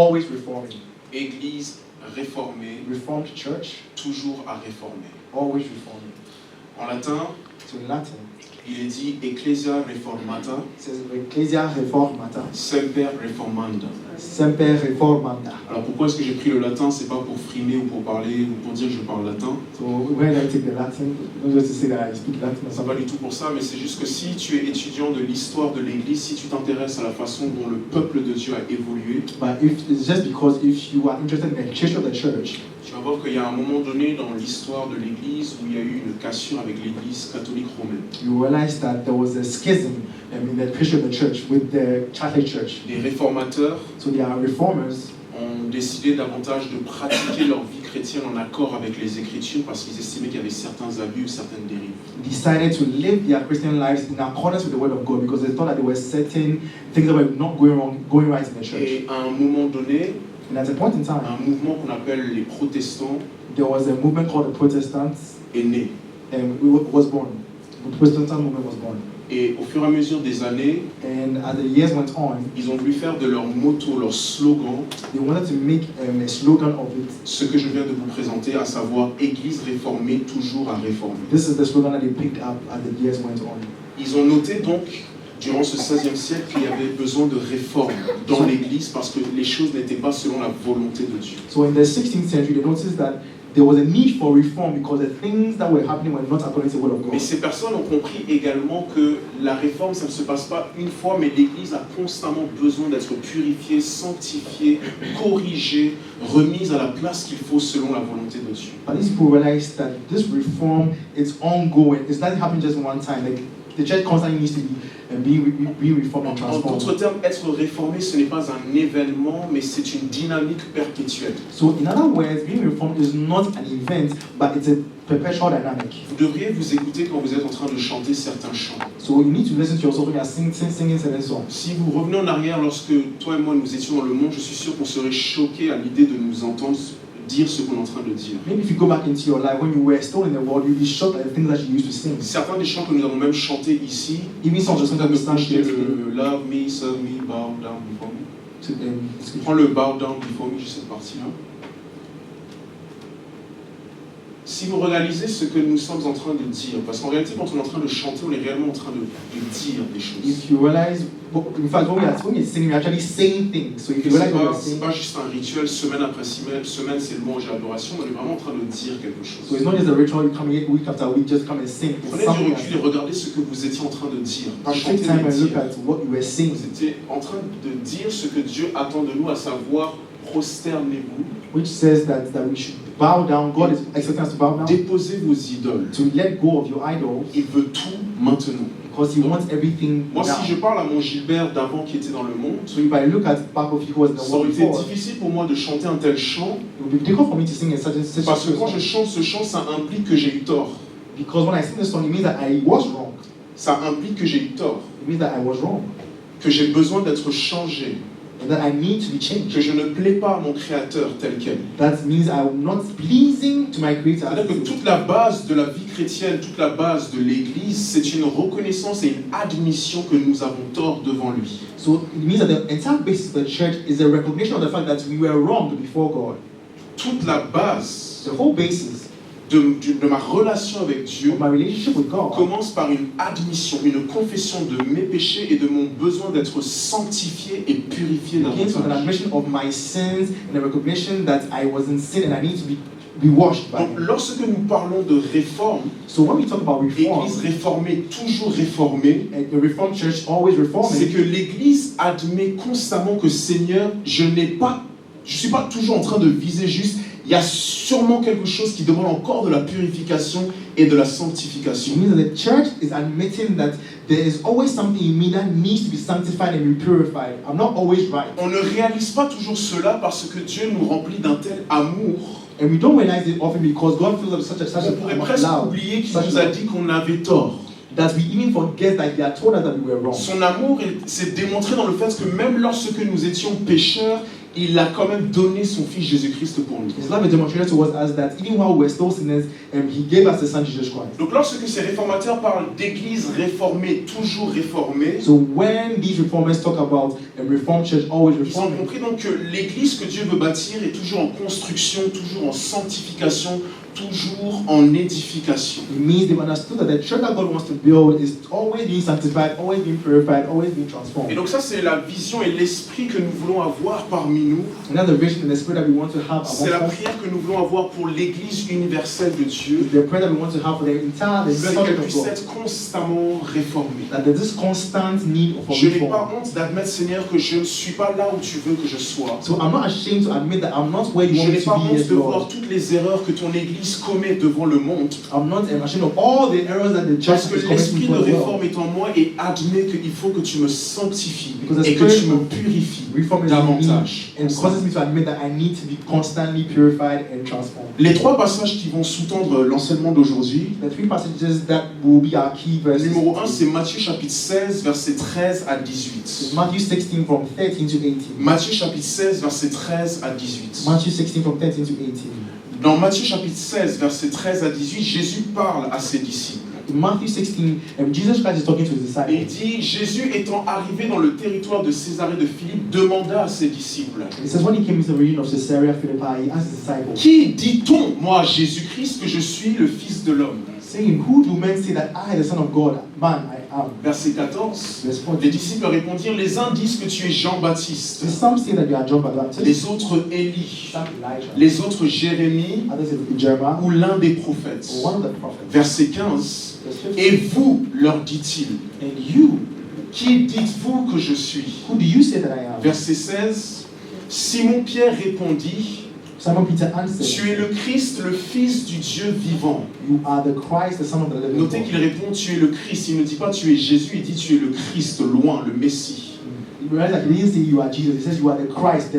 always reforming. Église réformée, Reformed church, toujours à réformer. always reforming. En latin, So in Latin, il est dit Ecclesia Reformata, it says Ecclesia Reformata, Semper Reformanda. Semper Reformanda. Alors pourquoi est-ce que j'ai pris le latin? C'est pas pour frimer ou pour parler ou pour dire que je parle latin. So when I take the Latin, not just to say that I speak Latin or C'est something. pas du tout pour ça, mais c'est juste que si tu es étudiant de l'histoire de l'Église, si tu t'intéresses à la façon dont le peuple de Dieu a évolué, But it's just because if you are interested in the history of the church, tu vas voir qu'il y a un moment donné dans l'histoire de l'Église où il y a eu une cassure avec l'Église catholique romaine. you realize that there was a schism in the history of the church with the Catholic Church. Les réformateurs So there are reformers ont décidé davantage de pratiquer leur vie chrétienne en accord avec les Écritures parce qu'ils estimaient qu'il y avait certains abus, certaines dérives. decided to live their Christian lives in accordance with the word of God because they thought that there were certain things that were not going right in the church. Et à un moment donné, And at a point in time, un mouvement qu'on appelle les protestants there was a movement called the Protestants, est né. and it was born. The Protestant movement was born. Et au fur et à mesure des années, And as the years went on, ils ont voulu faire de leur motto, leur slogan, they wanted to make a slogan of it. ce que je viens de vous présenter, à savoir Église réformée, toujours à réformer. This is the slogan that they picked up as the years went on. Ils ont noté donc, durant ce XVIe siècle, qu'il y avait besoin de réformes dans l'Église parce que les choses n'étaient pas selon la volonté de Dieu. So in the 16th century, they noticed that there was a need for reform because the things that were happening were not according to the word of Mais God. ces personnes ont compris également que la réforme, ça ne se passe pas une fois, mais l'Église a constamment besoin d'être purifiée, sanctifiée, corrigée, remise à la place qu'il faut selon la volonté de Dieu. But these people realized that this reform is ongoing. It's not happening just one time. Like the church constantly needs to be reformed and En d'autres transformed. termes, être réformé, ce n'est pas un événement, mais c'est une dynamique perpétuelle. So in other words, being reformed is not an event, but it's a perpetual dynamic. Vous devriez vous écouter quand vous êtes en train de chanter certains chants. So you need to listen to yourself when you are singing certain songs. Si vous revenez en arrière lorsque toi et moi nous étions dans le monde, je suis sûr qu'on serait choqués à l'idée de nous entendre dire ce qu'on est en train de dire. Maybe if you go back into your life when you were still in the world, you'll be shocked at the things that you used to sing. Certains des chants que nous avons même chantés ici, Even some of the songs that we sang projeter today. le Love me, serve me, bow down before me. To, Prends le bow down before me, juste cette partie-là. Si vous réalisez ce que nous sommes en train de dire, parce qu'en réalité, quand on est en train de chanter, on est réellement en train de dire des choses. if you realize, in fact, when we're singing, we're actually saying things. So if you realize what we're C'est saying, pas juste un rituel, semaine après semaine, c'est le louange et l'adoration, on est vraiment en train de dire quelque chose. so it's not just a ritual, you come here week after week, just come and sing. It's Prenez du something recul et regardez ce que vous étiez en train de dire. Take Chantez time et and look dire. at what you were saying, Vous étiez en train de dire ce que Dieu attend de nous, à savoir prosternez-vous, which says that we should bow down. God is expecting us to bow down, déposez vos idoles. to let go of your idols, Il veut tout maintenant. because He wants everything Moi, now. si je parle à mon Gilbert d'avant qui était dans le monde, So if I look at back of you who was in the ça world aurait été before, difficile pour moi de chanter un tel chant, it would be difficult for me to sing in such parce que a quand je chante ce chant, ça implique que j'ai eu tort. because when I sing this song, it means that I was wrong. Ça implique que j'ai eu tort, It means that I was wrong, que j'ai besoin d'être changé, and that I need to be changed. que je ne plais pas à mon Créateur tel quel. That means I'm not pleasing to my Creator. C'est-à-dire que toute la base de la vie chrétienne, toute la base de l'Église, c'est une reconnaissance et une admission que nous avons tort devant lui. So it means that the entire basis of the church is a recognition of the fact that we were wrong before God. Toute la base The whole basis de ma relation avec Dieu of my relationship with God commence par une admission, une confession de mes péchés et de mon besoin d'être sanctifié et purifié begins with an davantage. admission of my sins and a recognition that I was in sin and I need to be washed by Donc Him. lorsque nous parlons de réforme, So when we talk about reform, Église réformée, toujours réformée, and the Reformed Church always c'est reforming, que l'Église admet constamment que Seigneur, je suis pas toujours en train de viser juste. Il y a sûrement quelque chose qui demande encore de la purification et de la sanctification. it means that the church is admitting that there is always something in me that needs to be sanctified and be purified. I'm not always right. On ne réalise pas toujours cela parce que Dieu nous remplit d'un tel amour. And we don't realize it often because God fills us with such On pourrait a presque love oublier qu'il nous a dit qu'on avait tort. that we even forget that He had told us that we were wrong. Son amour s'est démontré dans le fait que même lorsque nous étions pécheurs, il a quand même donné son fils Jésus-Christ pour nous. His love is demonstrated towards us that even while we were still sinners, he gave us the Son Jesus Christ. Donc lorsque ces réformateurs parlent d'église réformée, toujours réformée, So when these reformers talk about a reformed church, always ils ont reforming, compris donc que l'église que Dieu veut bâtir est toujours en construction, toujours en sanctification, toujours en édification. it means they've understood that the church that God wants to build is always being sanctified, always being purified, always being Et transformed. donc ça c'est la vision et l'esprit que nous voulons avoir parmi nous. And that's the vision and the spirit that we want to have C'est la among us. prière que nous voulons avoir pour l'église universelle de Dieu. The prayer that we want to have for the entire, the C'est universal qu'elle church of puisse God. être constamment réformée. That there's this constant need for Je n'ai reform. pas honte d'admettre, Seigneur, que je ne suis pas là où tu veux que je sois. So I'm not ashamed to admit that I'm not where you Je want me n'ai to pas be, honte yes, de voir Lord. toutes les erreurs que ton église commet devant le monde. I'm not ashamed of all the errors that the church Parce que is l'esprit committing de as well. réforme est en moi et admet qu'il faut que tu me sanctifies Because the et que spirit tu me of purifies Reform is in me davantage. and causes me to admit that I need to be constantly purified and transformed. Les trois passages qui vont sous-tendre l'enseignement d'aujourd'hui. The three passages that will be our key verses. Numéro 1, c'est Matthieu chapitre 16, versets 13 à 18. Matthew 16 from 13 to 18. Matthieu chapitre 16, versets 13 à 18. Matthew 16 from 13 to 18. Dans Matthieu chapitre 16, versets 13 à 18, Jésus parle à ses disciples. In Matthew 16, Jesus Christ is talking to his Et il disciples. dit, Jésus étant arrivé dans le territoire de Césarée de Philippe, demanda à ses disciples, It says, when he came into the region of Caesarea Philippi, he asked his disciples, qui dit-on, moi, Jésus-Christ, que je suis le Fils de l'homme? saying, who do men say that I, the Son of God, man, I am? Verset 14, Verse 14. les disciples répondirent, les uns disent que tu es Jean-Baptiste, Some say that you are John the Baptist, les autres Élie, some Elijah, les autres Jérémie others say Jeremiah, ou l'un des prophètes. or one of the prophets. Verset 15, Verse 15. et vous, leur dit-il, And you, qui dites-vous que je suis? who do you say that I am? Verset 16, Simon-Pierre répondit, Simon Peter answered, tu es le Christ, le Fils du Dieu vivant. you are the Christ, the Son of the living Notez God. qu'il répond, tu es le Christ. Il ne dit pas tu es Jésus, il dit tu es le Christ, loin, le Messie. You realize that he didn't say you are Jesus, he says you are the Christ, the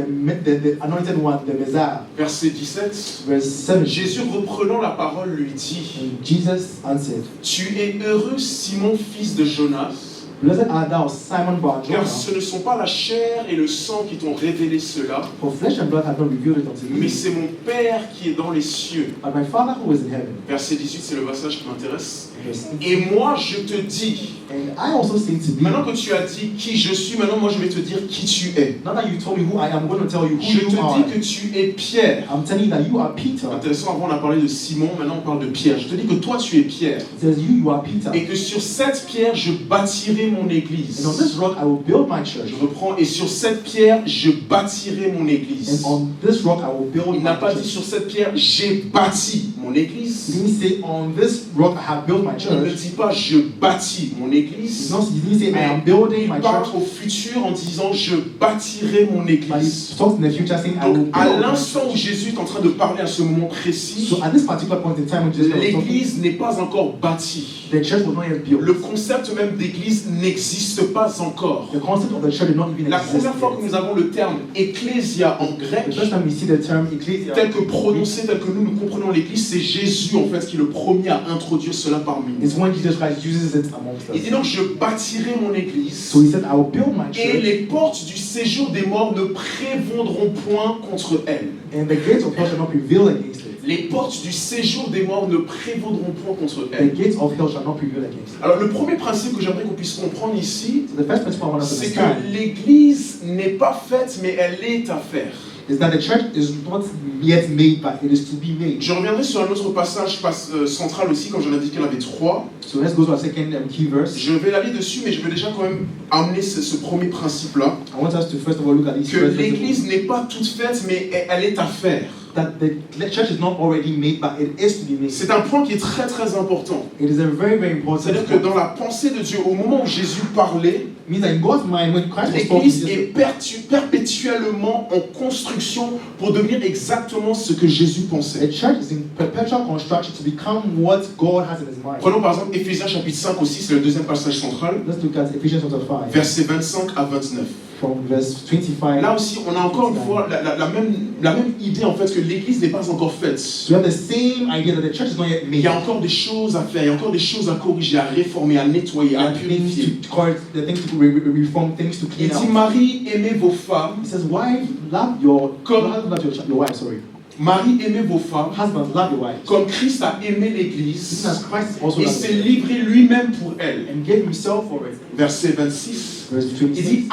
anointed one, the Messiah. Verset 17, Verse 7. Jésus reprenant la parole lui dit, And Jesus answered, tu es heureux Simon, fils de Jonas, Blessed art thou, Simon car Bar-Jonah, ce ne sont pas la chair et le sang qui t'ont révélé cela, for flesh and blood have not revealed it unto mais thee, c'est mon Père qui est dans les cieux. but my Father who is in heaven. Verset 18, c'est le passage qui m'intéresse. Verse 18. Et moi je te dis, And I also say to thee, maintenant que tu as dit qui je suis, maintenant moi je vais te dire qui tu es. now that you told me who I am, I'm going to tell you who Je te you are. dis que tu es Pierre. I'm telling you that you are Peter. Intéressant, avant on a parlé de Simon, maintenant on parle de Pierre. Je te dis que toi tu es Pierre. It says you are Peter. Et que sur cette pierre je bâtirai mon église. And on this rock I will build my church. Je reprends, et sur cette pierre je bâtirai mon église. And on this rock I will build Il n'a my pas dit church. sur cette pierre j'ai bâti mon He église. didn't say on this rock I have built my Il ne church. dit pas je bâtis mon He église. didn't say I Mais am building my il parle church. au futur en disant je bâtirai mon But église. he talks in the future saying I will Donc à build my l'instant où church. Jésus est en train de parler à ce moment précis, So at this particular point in time when Jesus was talking, l'église n'est pas encore bâtie. the church was not yet built. Le concept même d'église n'existe pas encore. The concept of the church did not even La exist. première fois que yet. nous avons le terme ecclésia en grec, The first time we see the term ecclesia, tel que prononcé, tel que nous comprenons l'église, c'est Jésus en fait qui est le premier à introduire cela parmi nous. is when Jesus Christ uses it amongst Il dit us. donc je bâtirai mon église So he said, I will build my et church, les portes du séjour des morts ne prévaudront point contre elle. and the gates of hell shall not prevail against it. Les portes du séjour des morts ne prévaudront point contre The elle. gates of hell shall not prevail against it. Alors le premier principe que j'aimerais qu'on puisse comprendre ici, So the first principle I want us to c'est understand que l'église n'est pas faite mais elle est à faire. is that the church is not yet made, but it is to be made. Je reviendrai sur un autre passage central aussi, comme j'en ai dit qu'il y en avait trois. So let's go to our second key verse. Je vais aller dessus, mais je vais déjà quand même amener ce premier principe-là. I want us to first of all look at these Que first l'église principles. n'est pas toute faite, mais elle est à faire. That the church is not already made, but it is to be made. C'est un point qui est très très important. It is a very, very important C'est-à-dire que point. dans la pensée de Dieu, au moment où Jésus parlait, It means that in God's mind, when Christ was talking, l'église he est said, perpétuellement en construction pour devenir exactement ce que Jésus the pensait. church is in perpetual construction to become what God has in his mind. Prenons par exemple Éphésiens chapitre 5 aussi, c'est le deuxième passage central, Let's look at Ephesians chapter 5, versets 25 à 29. from verse 25. Là aussi, on a encore une fois la même idée en fait que l'église n'est pas encore faite. So we have the same idea that the church is not yet Il made. y a encore des choses à faire, il y a encore des choses à corriger, à réformer, à nettoyer, à There are things purifier. to correct, the things to reform, things to Il clean dit, out. Marie, aimez vos femmes. He says, wife, love your Comme- husband, love your wife, sorry. Marie, aimez vos femmes. Husband, love your wife. Comme Christ a aimé Even l'église as Christ also et loved s'est the church livré lui-même pour elle. and gave himself for it. Verset 26. Verse Il 26. dit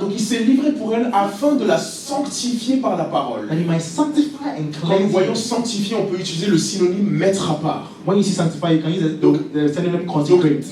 donc il s'est livré pour elle afin de la sanctifier par la parole. That he might sanctify and Quand nous cleanse voyons you. sanctifier, on peut utiliser le synonyme mettre à part. When you see sanctify, you can use the synonym Donc consecrate.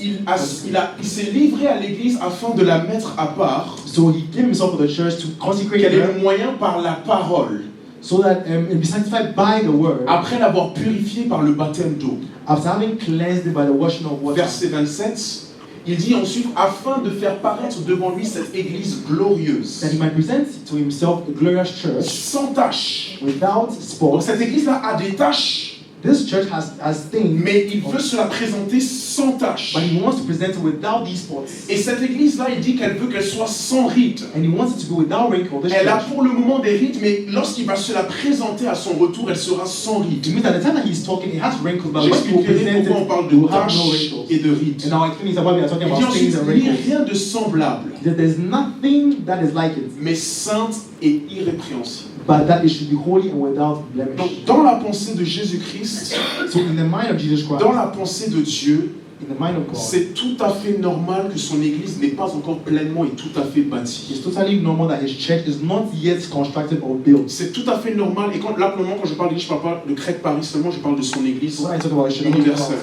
il s'est livré à l'église afin de la mettre à part. So he gave himself for the church to consecrate Quel est her le moyen? Par la parole. so that it be sanctified by the word Après l'avoir purifié par le baptême d'eau. after having cleansed it by the washing of water. Verset 27. Il dit ensuite, afin de faire paraître devant lui cette église glorieuse, That he might present to himself a glorious church sans tache. without Donc spot. cette église-là a des taches, This church has things, mais il veut se la présenter sans tache. but he wants to present it without these spots. Et cette église-là, il dit qu'elle veut qu'elle soit sans rite. And he wants it to be without wrinkle. This Elle a church. pour le moment des rites, mais lorsqu'il va se la présenter à son retour, elle sera sans rite. It means at the time that he's talking, it has wrinkles, but when he will J'expliquerai present pourquoi on it, parle it de will have no taches wrinkles. et de rites. And now explaining why we are talking Il dit about stains ensuite, and il n'y a wrinkles. rien de semblable, That there's nothing that is like it, mais sainte et irrépréhensible. but that it should be holy and without Donc, blemish. dans la pensée de Jésus-Christ, So in the mind of Jesus Christ, dans la pensée de Dieu, in the mind of God, c'est tout à fait normal que son église n'est pas encore pleinement et tout à fait bâtie. it's totally normal that his church is not yet constructed or built. C'est tout à fait normal. Et quand, là, pour le moment, quand je parle d'église, je ne parle pas de Crête Paris seulement, je parle de son église. So when I talk about church, I'm talking Universal.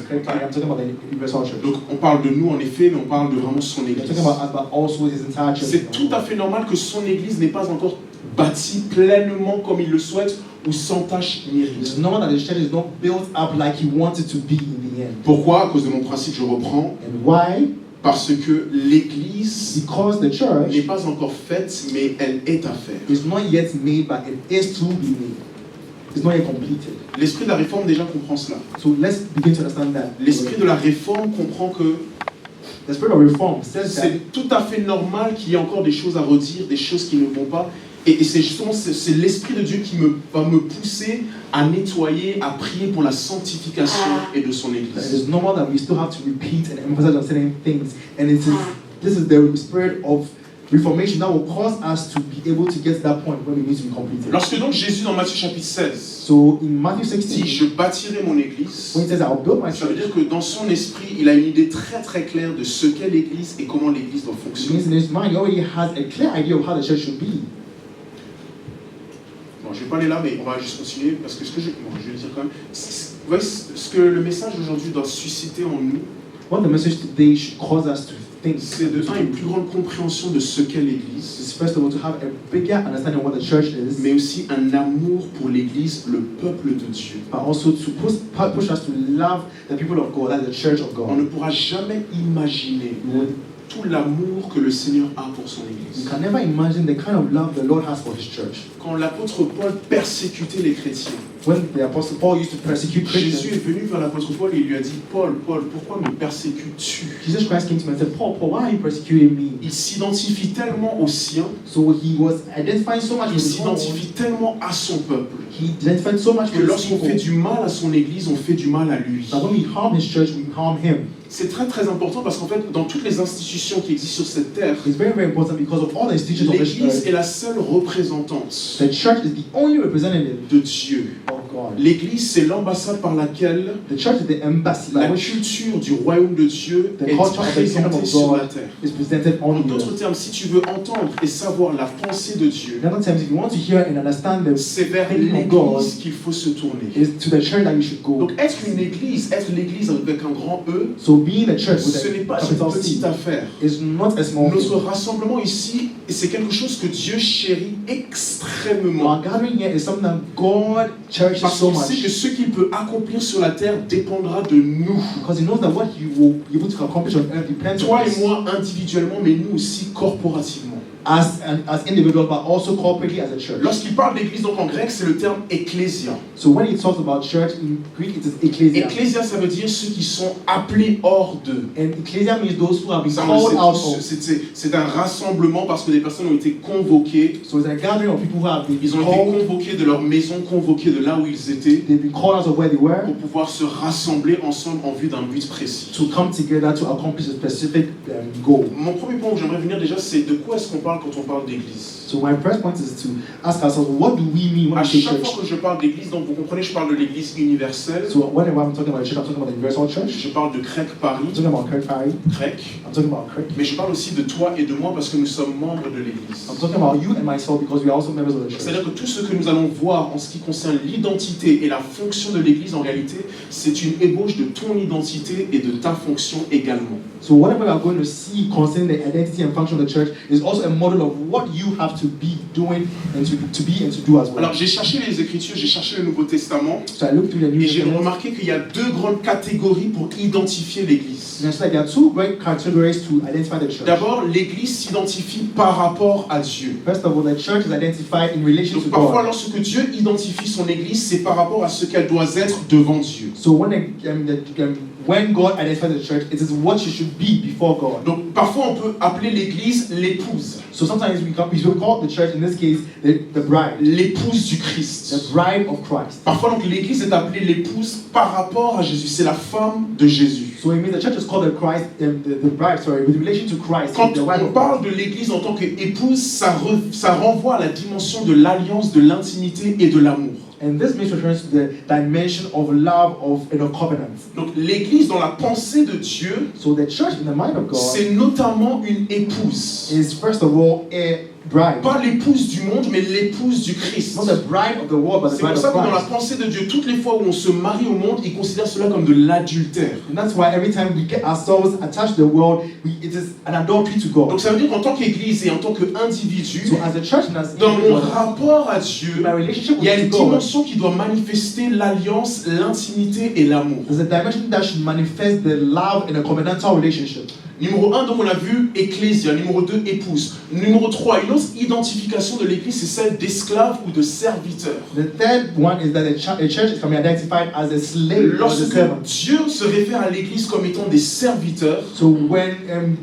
about the universal church. Donc, on parle de nous, en effet, mais on parle de vraiment son We're église. talking about also his entire church. C'est tout à fait normal que son église n'est pas encore bâtie pleinement comme il le souhaite ou sans tache ni ride. It's normal that his church is not built up like he wanted to be in the end. Pourquoi? À cause de mon principe, je reprends. And why? Parce que l'église Because the n'est church pas encore faite, mais elle est à faire. is not yet made, but it is to be made. It's not yet completed. L'esprit de la réforme déjà comprend cela. So let's begin to understand that. L'esprit de la réforme comprend que The spirit of reform says that c'est tout à fait normal qu'il y ait encore des choses à redire, des choses qui ne vont pas. Et c'est justement c'est l'Esprit de Dieu qui va me pousser à nettoyer, à prier pour la sanctification et de son it Église. is normal that we still have to repeat and emphasize on certain things. And this is the spirit of reformation that will cause us to be able to get to that point when we need to be completed. Lorsque donc Jésus dans Matthieu chapitre 16 So in Matthew dit « 16, Je bâtirai mon Église », when he says, I'll build my ça veut church, dire que dans son esprit, il a une idée très très claire de ce qu'est l'Église et comment l'Église doit it fonctionner. means in his mind he already has a clear idea of how the church should be. Bon, je ne vais pas aller là, mais on va juste continuer parce que ce que je vais dire quand même. Vous voyez ce que le message d'aujourd'hui doit susciter en nous, What the message today should cause us to think c'est de une plus grande compréhension de ce qu'est l'Église, is first of all to have a bigger understanding of what the church is, mais aussi un amour pour l'Église, le peuple de Dieu. but also to push us to love the people of God, that's the church of On God. ne pourra jamais imaginer tout l'amour que le Seigneur a pour son You Église. can never imagine the kind of love the Lord has for his church. Quand l'apôtre Paul persécutait les chrétiens, When the Apostle Paul used to persecute Jésus Christians, est venu vers l'apôtre Paul et il lui a dit « Paul, Paul, pourquoi me persécutes-tu » Jesus Christ came to him and said, Paul, why are you persecuting me? Il s'identifie tellement aux siens, So he was identifying so much il with his own. s'identifie tellement à son peuple, He identified so much que with his lorsqu'on fait people du mal à son Église, on fait du mal à lui. that when we harm his church, we harm him. C'est très très important parce qu'en fait, dans toutes les institutions qui existent sur cette terre, It's very, very important because of all the institutions of this l'Église earth. est la seule représentante The church is the only representative de Dieu. of God. L'Église, c'est l'ambassade par laquelle The church is the embassy by la which culture du royaume de Dieu the est culture of the kingdom présentée of sur la God terre. is presented on En the d'autres earth. termes, si tu veux entendre et savoir la pensée de Dieu, In other terms, if you want to hear and understand the c'est vers thinking of God, l'Église qu'il faut se tourner. is to the church that you should go. Donc être une église, être l'Église avec un grand E, So being the church with ce n'est a pas une capital C petite affaire. is not a small Notre thing. rassemblement ici, c'est quelque chose que Dieu chérit extrêmement. Our gathering here is something that God cherishes Parce so qu'il sait que much. ce qu'il peut accomplir sur la terre dépendra de nous. Because he knows that what you will be able to accomplish on earth depends Toi on et us. moi individuellement, mais nous aussi corporativement. as individuals, but also corporately as a church. Lorsqu'il parle d'église, donc en grec, c'est le terme ecclésia. So when he talks about church in Greek, it is ecclesia. Ecclésia, ça veut dire ceux qui sont appelés hors d'eux. And ecclesia means those who have been Ça, on le called sait out tous, of. c'est un rassemblement parce que des personnes ont été convoquées. So it's a gathering of people who have been Ils ont été called. convoqués de leur maison, convoqués de là où ils étaient, They've been called out of where they were pour pouvoir se rassembler ensemble en vue d'un but précis. to come together to accomplish a specific goal. Mon premier point où j'aimerais venir déjà, c'est de quoi est-ce qu'on parle quand on parle d'église? So my first point is to ask ourselves, what do we mean when À we say chaque church? fois que je parle d'église, donc vous comprenez, je parle de l'église universelle, So whenever I'm talking about church, I'm talking about the universal church. je parle de Crec Paris, I'm talking about Kirk Parry. Crec, I'm talking about Kirk. mais je parle aussi de toi et de moi parce que nous sommes membres de l'église. I'm talking about you and myself because we are also members of the church. C'est-à-dire que tout ce que nous allons voir en ce qui concerne l'identité et la fonction de l'église, en réalité, c'est une ébauche de ton identité et de ta fonction également. So whatever we are going to see concerning the identity and function of the church is also a model of what you have to be doing and to be and to do as well. Alors j'ai cherché les Écritures, j'ai cherché le Nouveau Testament, So I looked through the New et j'ai Testament, remarqué qu'il y a deux grandes catégories pour identifier l'église. and I said there are two great categories to identify the church. D'abord, l'église s'identifie par rapport à Dieu. First of all, the church is identified in relation to Donc parfois, God. lorsque Dieu identifie son église, c'est par rapport à ce qu'elle doit être devant Dieu. So when God identifies the church, it is what you should be before God. Donc parfois, on peut appeler l'église l'épouse, So sometimes we call the church, in this case, the bride, l'épouse du the Christ. bride of Christ. Parfois, donc, l'église est appelée l'épouse par rapport à Jésus. C'est la femme de Jésus. So it means the church is called the bride, with relation to Christ. Quand the wife on of parle de l'église en tant qu'épouse, ça renvoie à la dimension de l'alliance, de l'intimité et de l'amour. And this makes reference to the dimension of love and of covenant. Donc l'église dans la pensée de Dieu, So the church in the mind of God c'est notamment une épouse. is first of all a bride. Pas l'épouse du monde, mais l'épouse du Christ. Not the bride of the world, but the C'est bride pour ça of que dans la Christ. pensée de Dieu, toutes les fois où on se marie au monde, il considère cela comme de l'adultère. And that's why every time we get ourselves attached to the world, it is an adultery to God. Donc ça veut dire qu'en tant qu'église et en tant qu'individu, So as a church and as dans mon individuals, rapport à Dieu, in my relationship il y a une with God, dimension qui doit manifester l'alliance, l'intimité et l'amour. there's a dimension that should manifest the love in a covenantal relationship. Numéro 1, donc on a vu ecclésia. Numéro 2, épouse. Numéro 3, une autre identification de l'église, c'est celle d'esclave ou de serviteur. The third one is that a church can be identified as a slave or as a Lorsque servant. Dieu se réfère à l'église comme étant des serviteurs, So when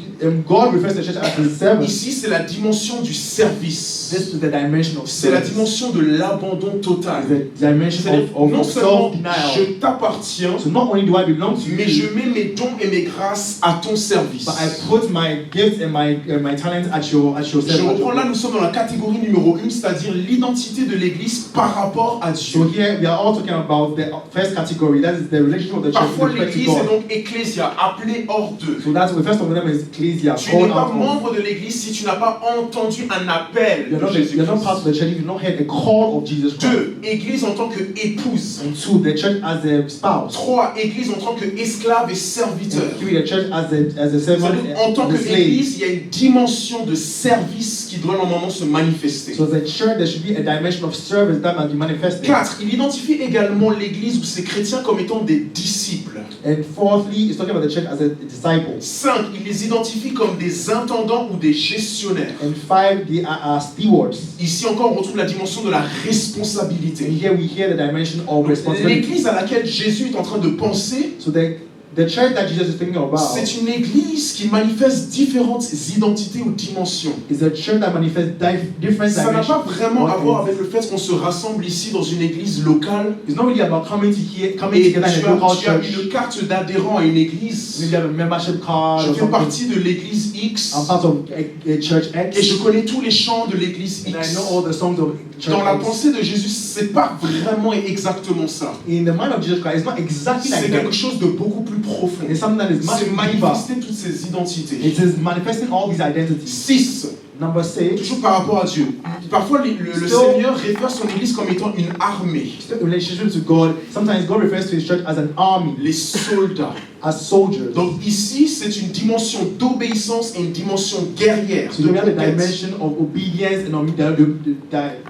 God refers to the church as his servant, ici c'est la dimension du service. this is the dimension of C'est la service. dimension de l'abandon total. It's the dimension C'est-à-dire, of non seulement self-denial. je t'appartiens, So not only do I belong to mais you, je mets mes dons et mes grâces à ton service. but I put my gifts and my talents at your Je service. reprends là, nous sommes dans la catégorie numéro 1, c'est-à-dire l'identité de l'église par rapport à Dieu. So here we are all talking about the first category. That is the relationship of the church Parfois with respect l'église to est God. donc ecclésia, appelée hors d'eux. So that's the first of them is ecclesia. Tu n'es Called pas out of. membre de l'église si tu n'as pas entendu un appel You're de not Jésus-Christ. part of the church if you've not heard a call of Jesus Christ. 2. Église en tant qu'épouse. And two, the church as a spouse. 3. Église en tant qu'esclave et serviteur. And three, the church as a servant C'est-à-dire, en tant and a slave. qu'église, il y a une dimension de service qui doit normalement se manifester. So as a church, there should be a dimension of service that must be manifested. 4. Il identifie également l'église ou ses chrétiens comme étant des disciples. And fourthly, it's talking about the church as a disciple. 5. Il les identifie comme des intendants ou des gestionnaires. And five, they are stewards. Ici encore, on retrouve la dimension de la And responsabilité. here we hear the dimension of responsibility. L'église à laquelle Jésus est en train de penser, So the church that Jesus is thinking about c'est une église qui manifeste différentes identités ou dimensions. is a church that manifests different Ça n'a dimensions. pas vraiment à voir avec le fait qu'on se rassemble ici dans une église locale It's not really about coming et together in a local tu as church. une carte d'adhérent à une église. Maybe you have a membership card Je or fais something. partie de l'église X I'm part of a church X. et je connais tous les chants de l'église And I X. know all the songs of church Dans la X. pensée de Jésus, c'est pas vraiment et exactement ça. In the mind of Jesus Christ, it's not exactly C'est like quelque that. chose de beaucoup plus profond. It's something that is much C'est deeper. manifester toutes ces identités. It is manifesting all these identities. 6. Number 6, Toujours par rapport à Dieu. Parfois, le Seigneur réfère son église comme étant une armée. relationship to God. Sometimes God refers to His church as an army. Les soldats. as soldiers. Donc ici, c'est une dimension d'obéissance et une dimension guerrière. So we have the dimension of obedience and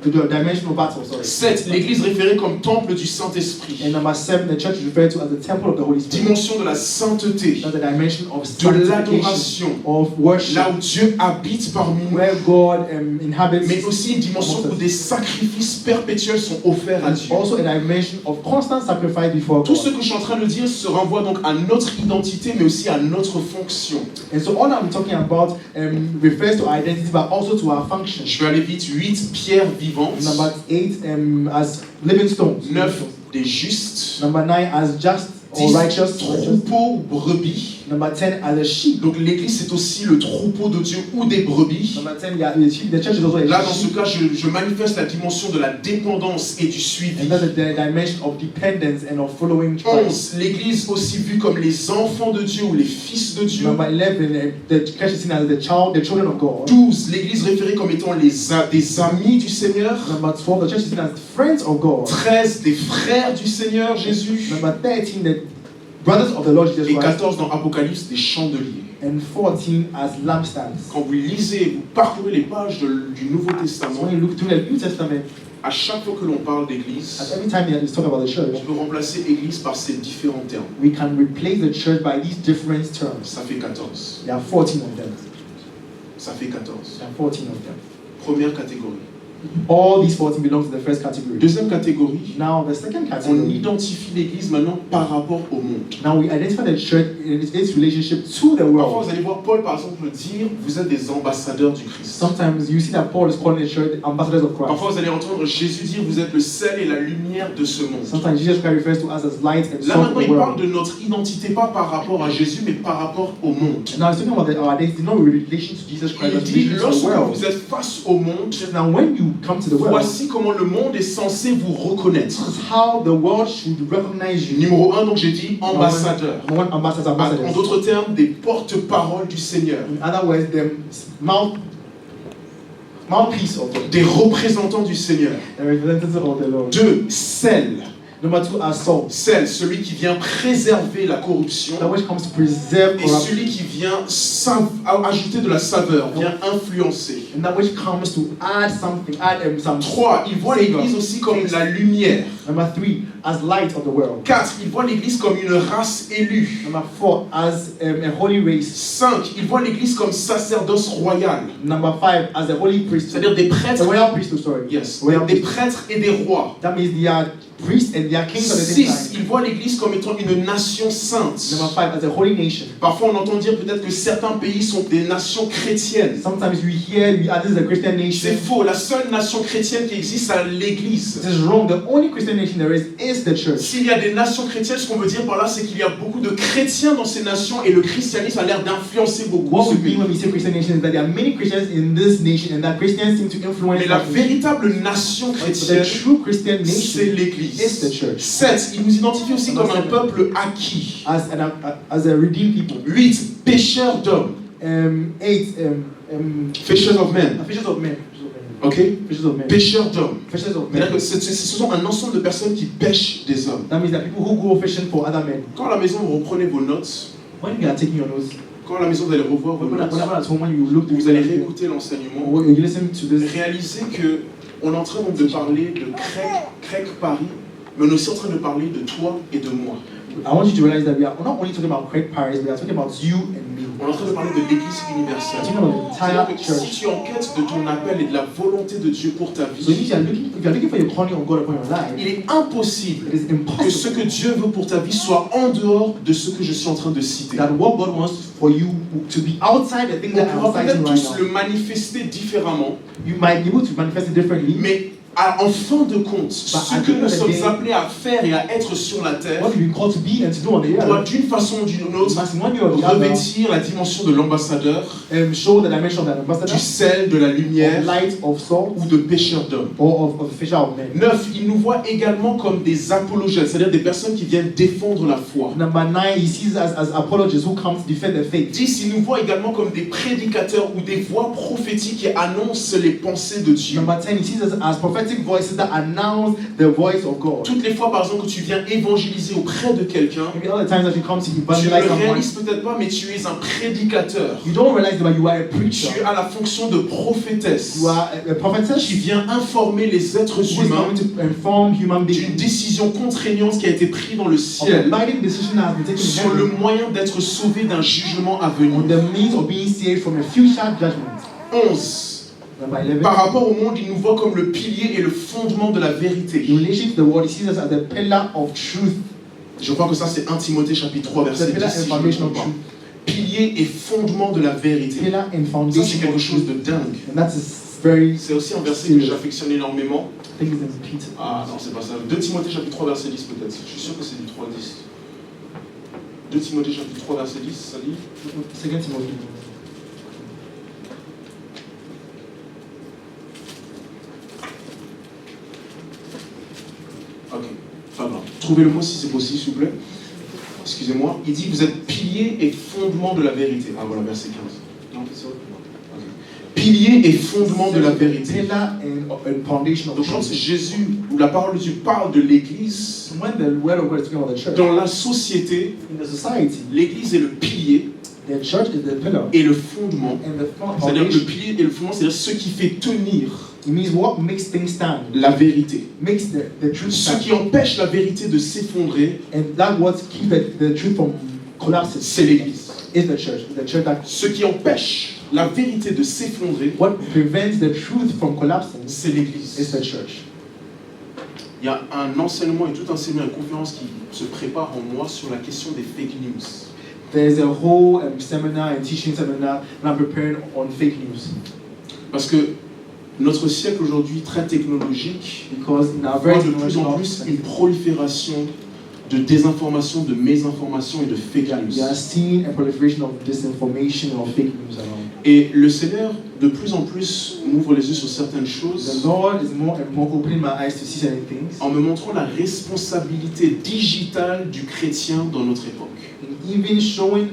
the dimension of battle. Sorry. 7. L'Église référée comme temple du Saint-Esprit. And number 7, the church is referred to as the temple of the Holy Spirit. Dimension de la sainteté, That's the dimension of de sanctification, l'adoration, of worship, là où Dieu habite parmi nous, where God inhabits. mais aussi une dimension où des sacrifices perpétuels sont offerts à And Dieu. also a dimension of constant sacrifice before Tout God. ce que je suis en train de dire se renvoie donc à notre identité, mais aussi à notre fonction. And so all I'm talking about refers to our identity, but also to our function. Je vais aller vite. 8. Pierres vivantes. Number 8, as living stones. 9. Des justes. Number 9, as just or 10. righteous. Troupeaux ou brebis. Number 10, as a sheep. Donc l'église c'est aussi le troupeau de Dieu ou des brebis. Number 10, yeah, the sheep. The church is also a Là dans ce sheep. cas je manifeste la dimension de la dépendance et du suivi. And that's the dimension of dependence and of following Christ. 11. L'église aussi vue comme les enfants de Dieu ou les fils de Dieu. Number 11, the church is seen as the children of God. 12. L'église référée comme étant des amis du Seigneur. Number 12, the church is seen as friends of God. 13. Des frères du Seigneur Jésus. Number 13, the brothers of the Lord Jesus Et Christ. 14 dans Apocalypse, des chandeliers. And 14 as lampstands. Quand vous lisez, vous parcourez les pages du Nouveau So Testament, when you look through the New Testament, à chaque fois que l'on parle d'église, at every time it's talk about the church, on peut remplacer église par ces différents termes. we can replace the church by these different terms. Ça fait 14. There are 14 of them. Ça fait 14. There are 14 of them. Première catégorie. All these 14 belong to the first category. Deuxième catégorie, Now, the second on category, identifie l'église maintenant par rapport au monde. now we identify the church in its relationship to the Parfois, world. vous allez voir Paul, par exemple, dire vous êtes des ambassadeurs du Christ. Sometimes you see that Paul is calling the church the ambassadors of Christ. Parfois, vous allez entendre Jésus dire vous êtes le sel et la lumière de ce monde. Sometimes Jesus Christ refers to us as light and Là salt maintenant, of the il parle world. de notre identité, pas par rapport à Jésus, mais par rapport au monde. Now, he's talking about our identity, not in relation to Jesus Christ, Il but in dit, relation to the lorsque world. vous êtes face au monde, Now, when you come to the world, voici comment le monde est censé vous reconnaître. this is how the world should recognize you. Numéro 1, donc j'ai dit ambassadeur. Number one, ambassadors, En ambassadors. d'autres termes, des porte-paroles du Seigneur. In other words, the mouthpiece of God, Des représentants du Seigneur. the representative of the Lord. 2, sel. Number 2, are salt. Sel, celui qui vient préserver la corruption. That which comes to preserve Et corruption. celui qui vient ajouter de la saveur, vient influencer. And that which comes to add something, some. 3, il voit l'église aussi comme la lumière. Number 3, as light of the world. 4, il voit l'église comme une race élue. Number 4, as a holy race. 5, il voit l'église comme sacerdoce royal. Number 5, as a holy priesthood. C'est-à-dire des A prêtres. royal priesthood, sorry. Yes, Royal des priesthood. prêtres et des rois. That means they are priests and they are kings at the same 6, time. il voit l'église comme étant une nation sainte. Number 5, as a holy nation. Parfois on entend dire peut-être que certains pays sont des nations chrétiennes. Sometimes we hear, this is a Christian C'est nation. faux, la seule nation chrétienne qui existe, c'est l'église. This is wrong. The only Christian nation there is the church. S'il y a des nations chrétiennes, ce qu'on veut dire par là, c'est qu'il y a beaucoup de chrétiens dans ces nations et le christianisme a l'air d'influencer beaucoup What ce we mean pays. when we say Christian nation is that there are many Christians in this nation and that Christians seem to influence Mais la that nation. véritable nation But chrétienne, the true Christian c'est nation is the l'église. church. 7, il nous identifie aussi comme un peuple acquis. as a redeemed people. 8, pécheurs d'hommes. 8, Fishers of men. fishers of men. Ok? Fishers of men. Pécheurs d'hommes. Fishers of C'est-à-dire men. que ce sont un ensemble de personnes qui pêchent des hommes. That means that people who go fishing for other men. Quand à la maison vous reprenez vos notes, When you are taking your notes, quand à la maison vous allez revoir vos whenever notes, at home when you look, vous allez réécouter l'enseignement, or you listen to this. réalisez que on est en train donc de parler de Crec Paris, mais on est aussi en train de parler de toi et de moi. I want you to realize that we are not only talking about Craig Paris, we are talking about you and me. On est en train de parler de l'Église universelle. We are talking about the C'est-à-dire entire que church. si tu enquêtes de ton appel et de la volonté de Dieu pour ta So if vie, you are looking for your calling of God upon your life, il est impossible it is que ce impossible que Dieu veut pour ta vie soit en dehors de ce que je suis en train de citer. that what God wants for you to be outside the things On that I'm pourra citing peut-être right tous now. le manifester différemment, You might be able to manifest it differently. mais en fin de compte, ce à que the end nous of the sommes day, appelés à faire et à être sur la terre what you've been called to be and to do on the doit earth d'une façon ou d'une autre must in one way or the other revêtir la dimension de l'ambassadeur, show the dimension of that ambassador, du sel, de la of lumière light, of salt, ou de pécheur d'hommes. or of fisher of men. 9, il nous voit également comme des apologètes, c'est-à-dire des personnes qui viennent défendre la foi. Number 9, he sees us as apologists who come to defend the faith. 10, il nous voit également comme des prédicateurs ou des voix prophétiques qui annoncent les pensées de Dieu. Number 10, he sees us as prophets prophetic voices that announce the voice of God. Toutes les fois, par exemple, que tu viens évangéliser auprès de quelqu'un, Maybe all the times that you come to tu ne evangelize le someone, réalises peut-être pas, mais tu es un prédicateur. you don't realize that you are a preacher. Tu as la fonction de prophétesse You are a prophetess qui vient informer les êtres who is humains going to inform human d'une beings décision contraignante qui a été prise dans le of ciel the binding decision that has been taken in sur le heaven moyen d'être sauvé d'un jugement à on venir. the means of being saved from a future judgment. 11. Number 11. Par rapport au monde, il nous voit comme le pilier et le fondement de la In vérité. relation to the world, he sees us as the pillar of truth. Je crois que ça, c'est 1 Timothée chapitre 3, The verset 10. pillar si and je ne me foundation trompe of pas. truth. Pilier et fondement de la vérité. Pillar and Ça, c'est foundation quelque of chose truth. de dingue. And that's very, C'est aussi un verset que j'affectionne énormément. I think it's in Peter. Ah non, c'est pas ça. 2 Timothée chapitre 3, verset 10 peut-être. Je suis sûr que c'est du 3 à 10. 2 Timothée chapitre 3, verset 10, ça dit 2 Timothy. Ok, pas grave. Trouvez le mot si c'est possible, s'il vous plaît. Excusez-moi. Il dit vous êtes pilier et fondement de la vérité. Ah voilà, verset 15. Non, c'est ça. Ok. Pilier et fondement de la vérité. Pillar and foundation of Donc quand truth. Jésus, ou la parole de Dieu parle de l'Église, When the word of God is speaking about the church, dans la société, in the society, l'Église est le pilier the church is the pillar et le fondement. and the C'est-à-dire que le foundation. pilier et le fondement, c'est-à-dire ce qui fait tenir It means what makes things stand, la vérité. makes the truth Ce stand. qui empêche la vérité de s'effondrer, And that what keeps the truth from collapsing c'est l'Église. is the church. The church that Ce qui empêche la vérité de s'effondrer, what prevents the truth from collapsing c'est is l'Église. the church. Il y a un enseignement et tout un séminaire, une conférence qui se prépare en moi sur la question des fake news. There's a whole seminar and teaching seminar that I'm preparing on fake news. Parce que notre siècle aujourd'hui, très technologique, Because in our voit very de plus en plus une prolifération de désinformation, de mésinformation et de fake news. we are seeing a proliferation of disinformation and of fake news around. Et le Seigneur, de plus en plus, m'ouvre les yeux sur certaines The choses Lord is more and more opening my eyes to see certain things, en me montrant la responsabilité digitale du chrétien dans notre époque. and even showing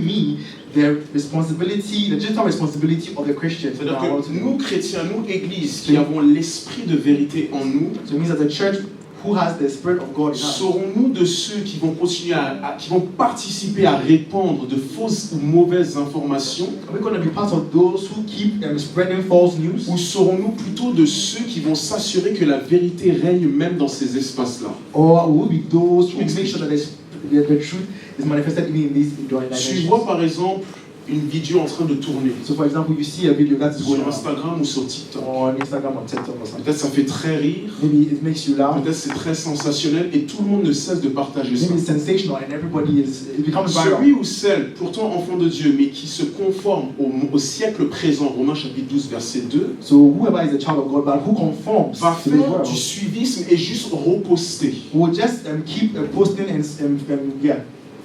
me the responsibility, the digital responsibility of the Christians. in C'est-à-dire our world que today. nous, chrétiens, nous, Église, qui avons l'esprit de vérité en nous, So it means that the church who has the Spirit of God in us, serons-nous de ceux qui vont continuer qui vont participer à répandre de fausses ou mauvaises informations, are we going to be part of those who keep spreading false news? ou serons-nous plutôt de ceux qui vont s'assurer que la vérité règne même dans ces espaces-là? Or will we be those who make sure that the truth is manifested even in these Tu dimensions? vois par exemple une vidéo en train de tourner So for example, you see a video that's sur going on Instagram ou sur TikTok. on Instagram or TikTok or something. Peut-être ça fait très rire, Maybe it makes you laugh. peut-être c'est très sensationnel et tout le monde ne cesse de partager ça. Maybe it's sensational and everybody it becomes viral. Celui ou celle, pourtant enfant de Dieu, mais qui se conforme au siècle présent, Romains chapitre 12, verset 2, So whoever is a child of God, but who conforms va to the faire world, du suivisme et juste reposter. will just keep posting and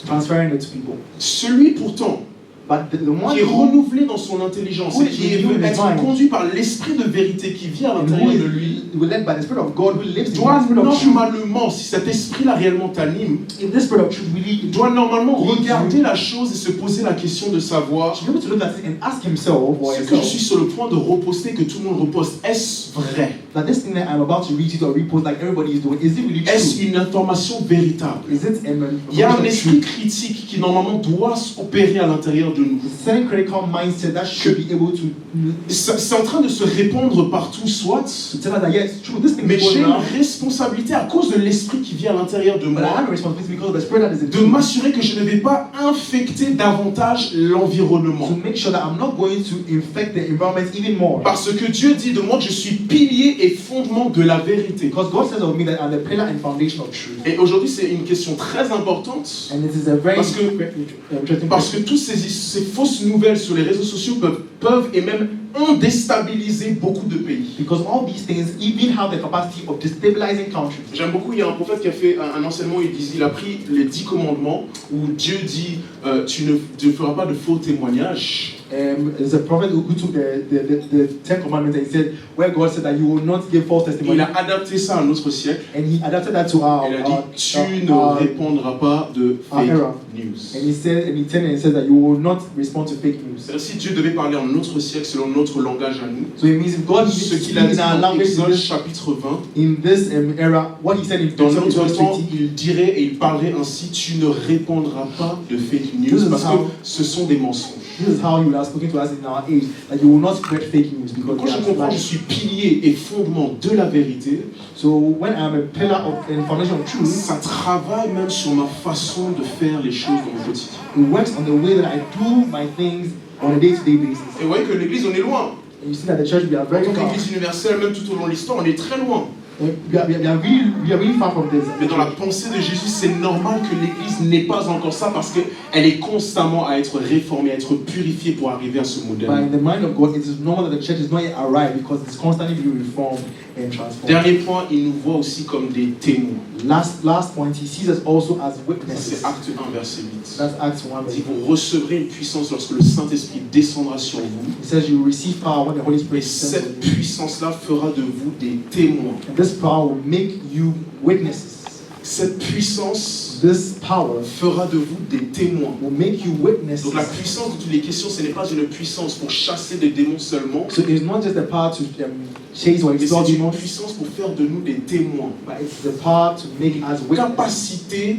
transferring it to people. Celui pourtant But the one qui est who renouvelé dans son intelligence et qui Who is veut être divine. conduit par l'esprit de vérité qui vit à and l'intérieur who de lui, is led by the Spirit of God, who lives in doit the Spirit of truth. normalement, si cet esprit-là réellement t'anime, If this Spirit of truth really doit normalement Leads regarder you. la chose et se poser la question de savoir should be able to look at it and ask himself or ce que je herself suis sur le point de reposter, que tout le monde reposte, est-ce vrai? that this thing that I'm about to retweet or repost like everybody is doing, is it really Est-ce true? une information véritable? Is it Il y a un information esprit true? critique qui normalement doit s'opérer à l'intérieur de nous. It's a certain critical mindset that should be able to C'est en train de se répandre partout, soit, tell us that yes, true, this thing mais is j'ai going une around, responsabilité à cause de l'esprit qui vit à l'intérieur de but I moi, have a responsibility because of the Spirit that is in de me m'assurer que je ne vais pas infecter davantage l'environnement. to make sure that I'm not going to infect the environment even more. Parce que Dieu dit de moi que je suis pilier et fondement de la vérité. Because God says of me that I'm the pillar and foundation of truth. Et aujourd'hui, c'est une question très importante. And it is a very Parce que- interesting Parce question. que toutes ces fausses nouvelles sur les réseaux sociaux peuvent et même ont déstabilisé beaucoup de pays. Because all these things even have the capacity of destabilizing countries. J'aime beaucoup, il y a un prophète qui a fait un enseignement, il a pris les 10 commandements où Dieu dit tu ne feras pas de faux témoignages. there's a prophet who took the Ten Commandments and he said, where God said that you will not give false Et testimony. il a adapté ça à notre siècle. And he adapted that to our, Il a dit, tu ne répondras pas de fake news. and he said, and he turned and said that you will not respond to fake news. C'est-à-dire, si Dieu devait parler en notre siècle selon notre langage à nous, So it means if God ce speaks qu'il a dit in our dans language Exode chapitre 20, in this era, what he said in dans Exodus notre temps, 20, il dirait et il parlerait ainsi, tu ne répondras pas de fake news parce que ce sont des mensonges. this is how you are speaking to us in our age, that you will not spread fake news because Quand they je are comprends, je lies. suis pilier et fondement de la vérité, So when I'm a pillar of information of truth, ça travaille même sur ma façon de faire les choses dans mon quotidien. it works on the way that I do my things on a day-to-day basis. Et vous voyez que l'église, on est loin. And you see that the church, we are En very tant far. qu'église universelle, même tout au long de l'histoire, on est très loin. We are really far from this. Mais dans la pensée de Jésus, c'est normal que l'église n'ait pas encore ça parce qu'elle est constamment à être réformée, à être purifiée pour arriver à ce modèle. But in the mind of God, it is normal that the church is not yet arrived because it's constantly being reformed and transformed. Dernier point, il nous voit aussi comme des témoins. Last point, he sees us also as Ça, witnesses. c'est Acte 1, verset 8. That's Acts 1. Il dit, vous recevrez une puissance lorsque le Saint-Esprit descendra sur vous. It says you will receive power when the Holy Et Spirit cette descends on you. puissance-là fera de vous des témoins. And this power will make you witnesses. Cette puissance This power fera de vous des témoins. will make you witnesses. Donc la puissance de toutes les questions, ce n'est pas une puissance pour chasser des démons seulement, So it's not just the power to chase or mais expel c'est une demons, puissance pour faire de nous des témoins. but it's the power to make us witnesses. Capacité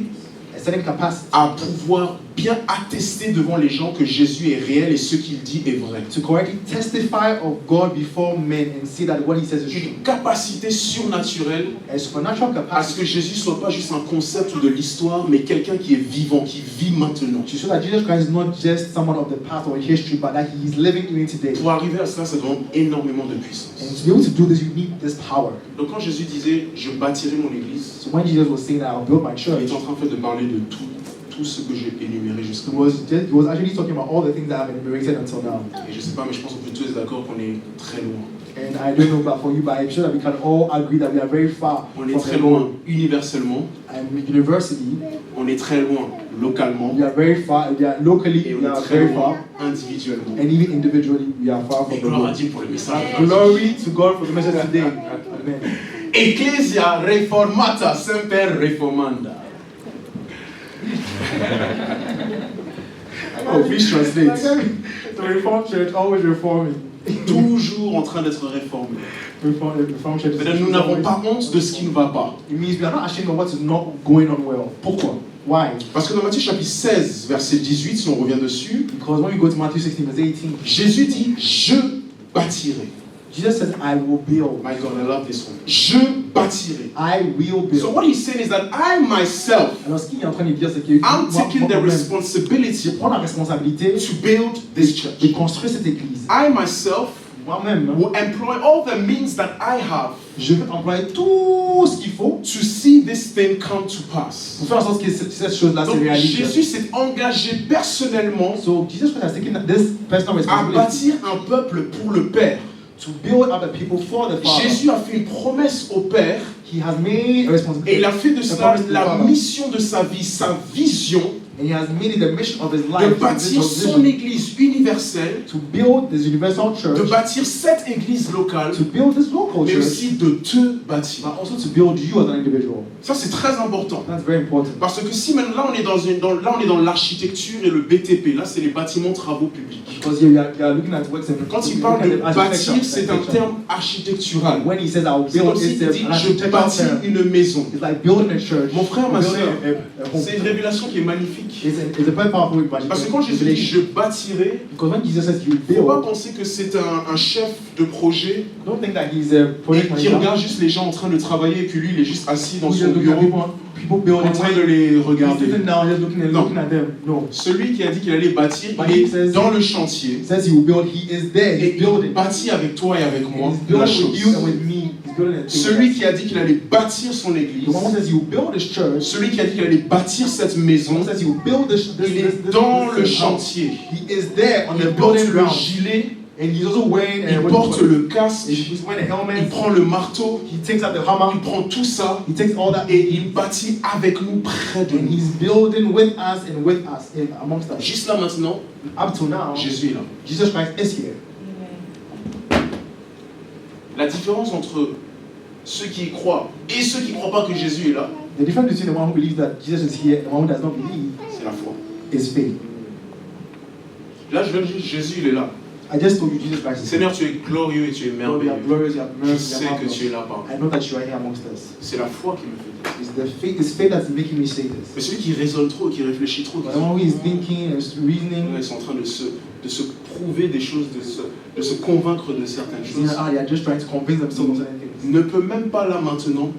A certain capacity à pouvoir bien attester devant les gens que Jésus est réel et ce qu'il dit est vrai. to correctly testify of God before men and see that what he says is true. Une capacité surnaturelle A supernatural à ce capacity que Jésus ne soit pas juste un concept ou de l'histoire, mais quelqu'un qui est vivant, qui vit maintenant. to show that Jesus Christ is not just someone of the past or history, but that he is living even today. Pour arriver à cela, ça demande énormément de puissance. And to be able to do this, you need this power. Donc quand Jésus disait « je bâtirai mon église », So when Jesus was saying that I'll build my il church, est en train en fait de parler de tout ce que j'ai énuméré jusqu'à he was actually talking about all the things that I've enumerated until now. Et je sais pas, mais je pense qu'on peut tous être d'accord qu'on est très loin. And I don't know about for you, but I'm sure that we can all agree that we are very far On est from très the loin goal. universellement, And university, on est très loin localement, we are very far. We are et locally, on we est are très very loin far, individuellement. and even individually, we are far Et from the gloire à goal. Dieu pour le message. Glory to God for the message today. Amen. Ecclesia reformata semper reformanda. Oh, please translate. The Reformed Church always reforming. Toujours en train d'être réformé. Reformed Church. Mais nous n'avons pas honte de ce qui ne va pas. It means we are not ashamed of what is not going on well. Pourquoi? Why? Parce que dans Matthieu chapitre 16, verset 18, si on revient dessus, Because when we go to Matthew 16, verse 18, Jésus dit « Je bâtirai ». Jesus says, I will build. My God, I love this one. Je bâtirai. I will build. So what he's saying is that I myself, Alors ce qu'il est en train de dire, c'est que I'm taking the je responsibility prends la responsabilité to build this church. de construire cette église. I myself Moi-même, will employ all the means that I have je vais employer tout ce qu'il faut to see this thing come to pass. pour faire en sorte que cette chose-là se Donc réalise. Jésus s'est engagé personnellement So Jesus Christ has taken this personal à responsibility bâtir un peuple pour le Père. to build up the people for the Father. Jésus a fait une promesse au Père He has made a et responsibility. il a fait de a cela promise to the la Father. mission de sa vie, sa vision And he has made it the mission of his de life bâtir son église universelle, to build this universal de church, bâtir cette église locale, to build this local mais church, aussi de te bâtir. but also to build you as an individual. Ça c'est très important. That's very important. Parce que si maintenant là on est dans l'architecture et le BTP, là c'est les bâtiments travaux publics. Because you are looking at works and Quand il parle de bâtir, c'est un terme architectural. When he says I'll C'est build, comme s'il it's dit an je architectural bâtis term. une maison. It's like building a church. Mon frère, ma building sœur, a home. c'est une révélation qui est magnifique. It's a very powerful imagination. Parce que quand Jésus dit je bâtirai, Because when Jesus says you il ne faut pas build, penser que c'est un chef de projet don't think that he's a project et qui manager. regarde juste les gens en train de travailler et puis lui il est juste assis dans Who son just look at bureau people building en train de when les he's regarder. sitting down just looking Non. at them. No. Celui qui a dit qu'il allait bâtir, But il he est says- dans le chantier He says he will build, he is there, et he's il building. bâtit avec toi et avec moi And he's la building with you and chose. with me. He's building a thing. Celui qui a dit qu'il allait bâtir son église, The one who says he will build his church, celui qui a dit qu'il allait bâtir cette the maison, one who says he will build il est dans le chantier. He is there on Il the porte building le ground. gilet And he's also wearing Il porte le casque, he's wearing a il helmet. prend le marteau, He takes out the hammer. il prend tout ça He takes all that et il bâtit avec nous près de and nous. he's building with us and with us amongst us. Juste là maintenant, Up to now, Jésus est là. Jesus Christ is here. La différence entre ceux qui y croient et ceux qui ne croient pas que Jésus est là, The difference between the one who believes that Jesus is here and the one who does not believe c'est la foi. is faith. Là, je viens de dire, Jésus, il est là. I just told you Jesus Christ is here. Seigneur, tu es glorieux et tu es Lord, you are merveilleux. glorious, you are Je merciful, sais you are que tu es marvelous. là, pardon. I know that you are here amongst us. C'est la foi qui me fait dire. It's faith that's making me say this. Mais celui qui raisonne trop, qui réfléchit trop, But the one who is thinking and reasoning, ils sont en train de se prouver des choses, de se convaincre de certaines choses, they are just trying to convince themselves of certain things. ne peut même pas là maintenant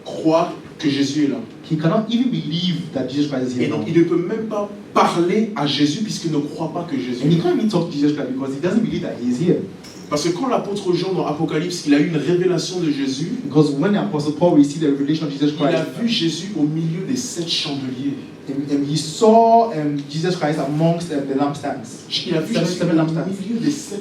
croire que Jésus est là. He cannot even believe that Jesus Christ is Et here donc now. il ne peut même pas parler à Jésus puisqu'il ne croit pas que Jésus And est he là. can't even talk to Jesus Christ because he doesn't believe that he is here. Parce que quand l'apôtre Jean dans Apocalypse, il a eu une révélation de Jésus, Because when the Apostle Paul received the revelation of Jesus il a Christ, vu Jésus au milieu des 7 chandeliers. and he saw Jesus Christ amongst the lampstands. Il a vu Jésus Seven au lampstands. milieu des 7.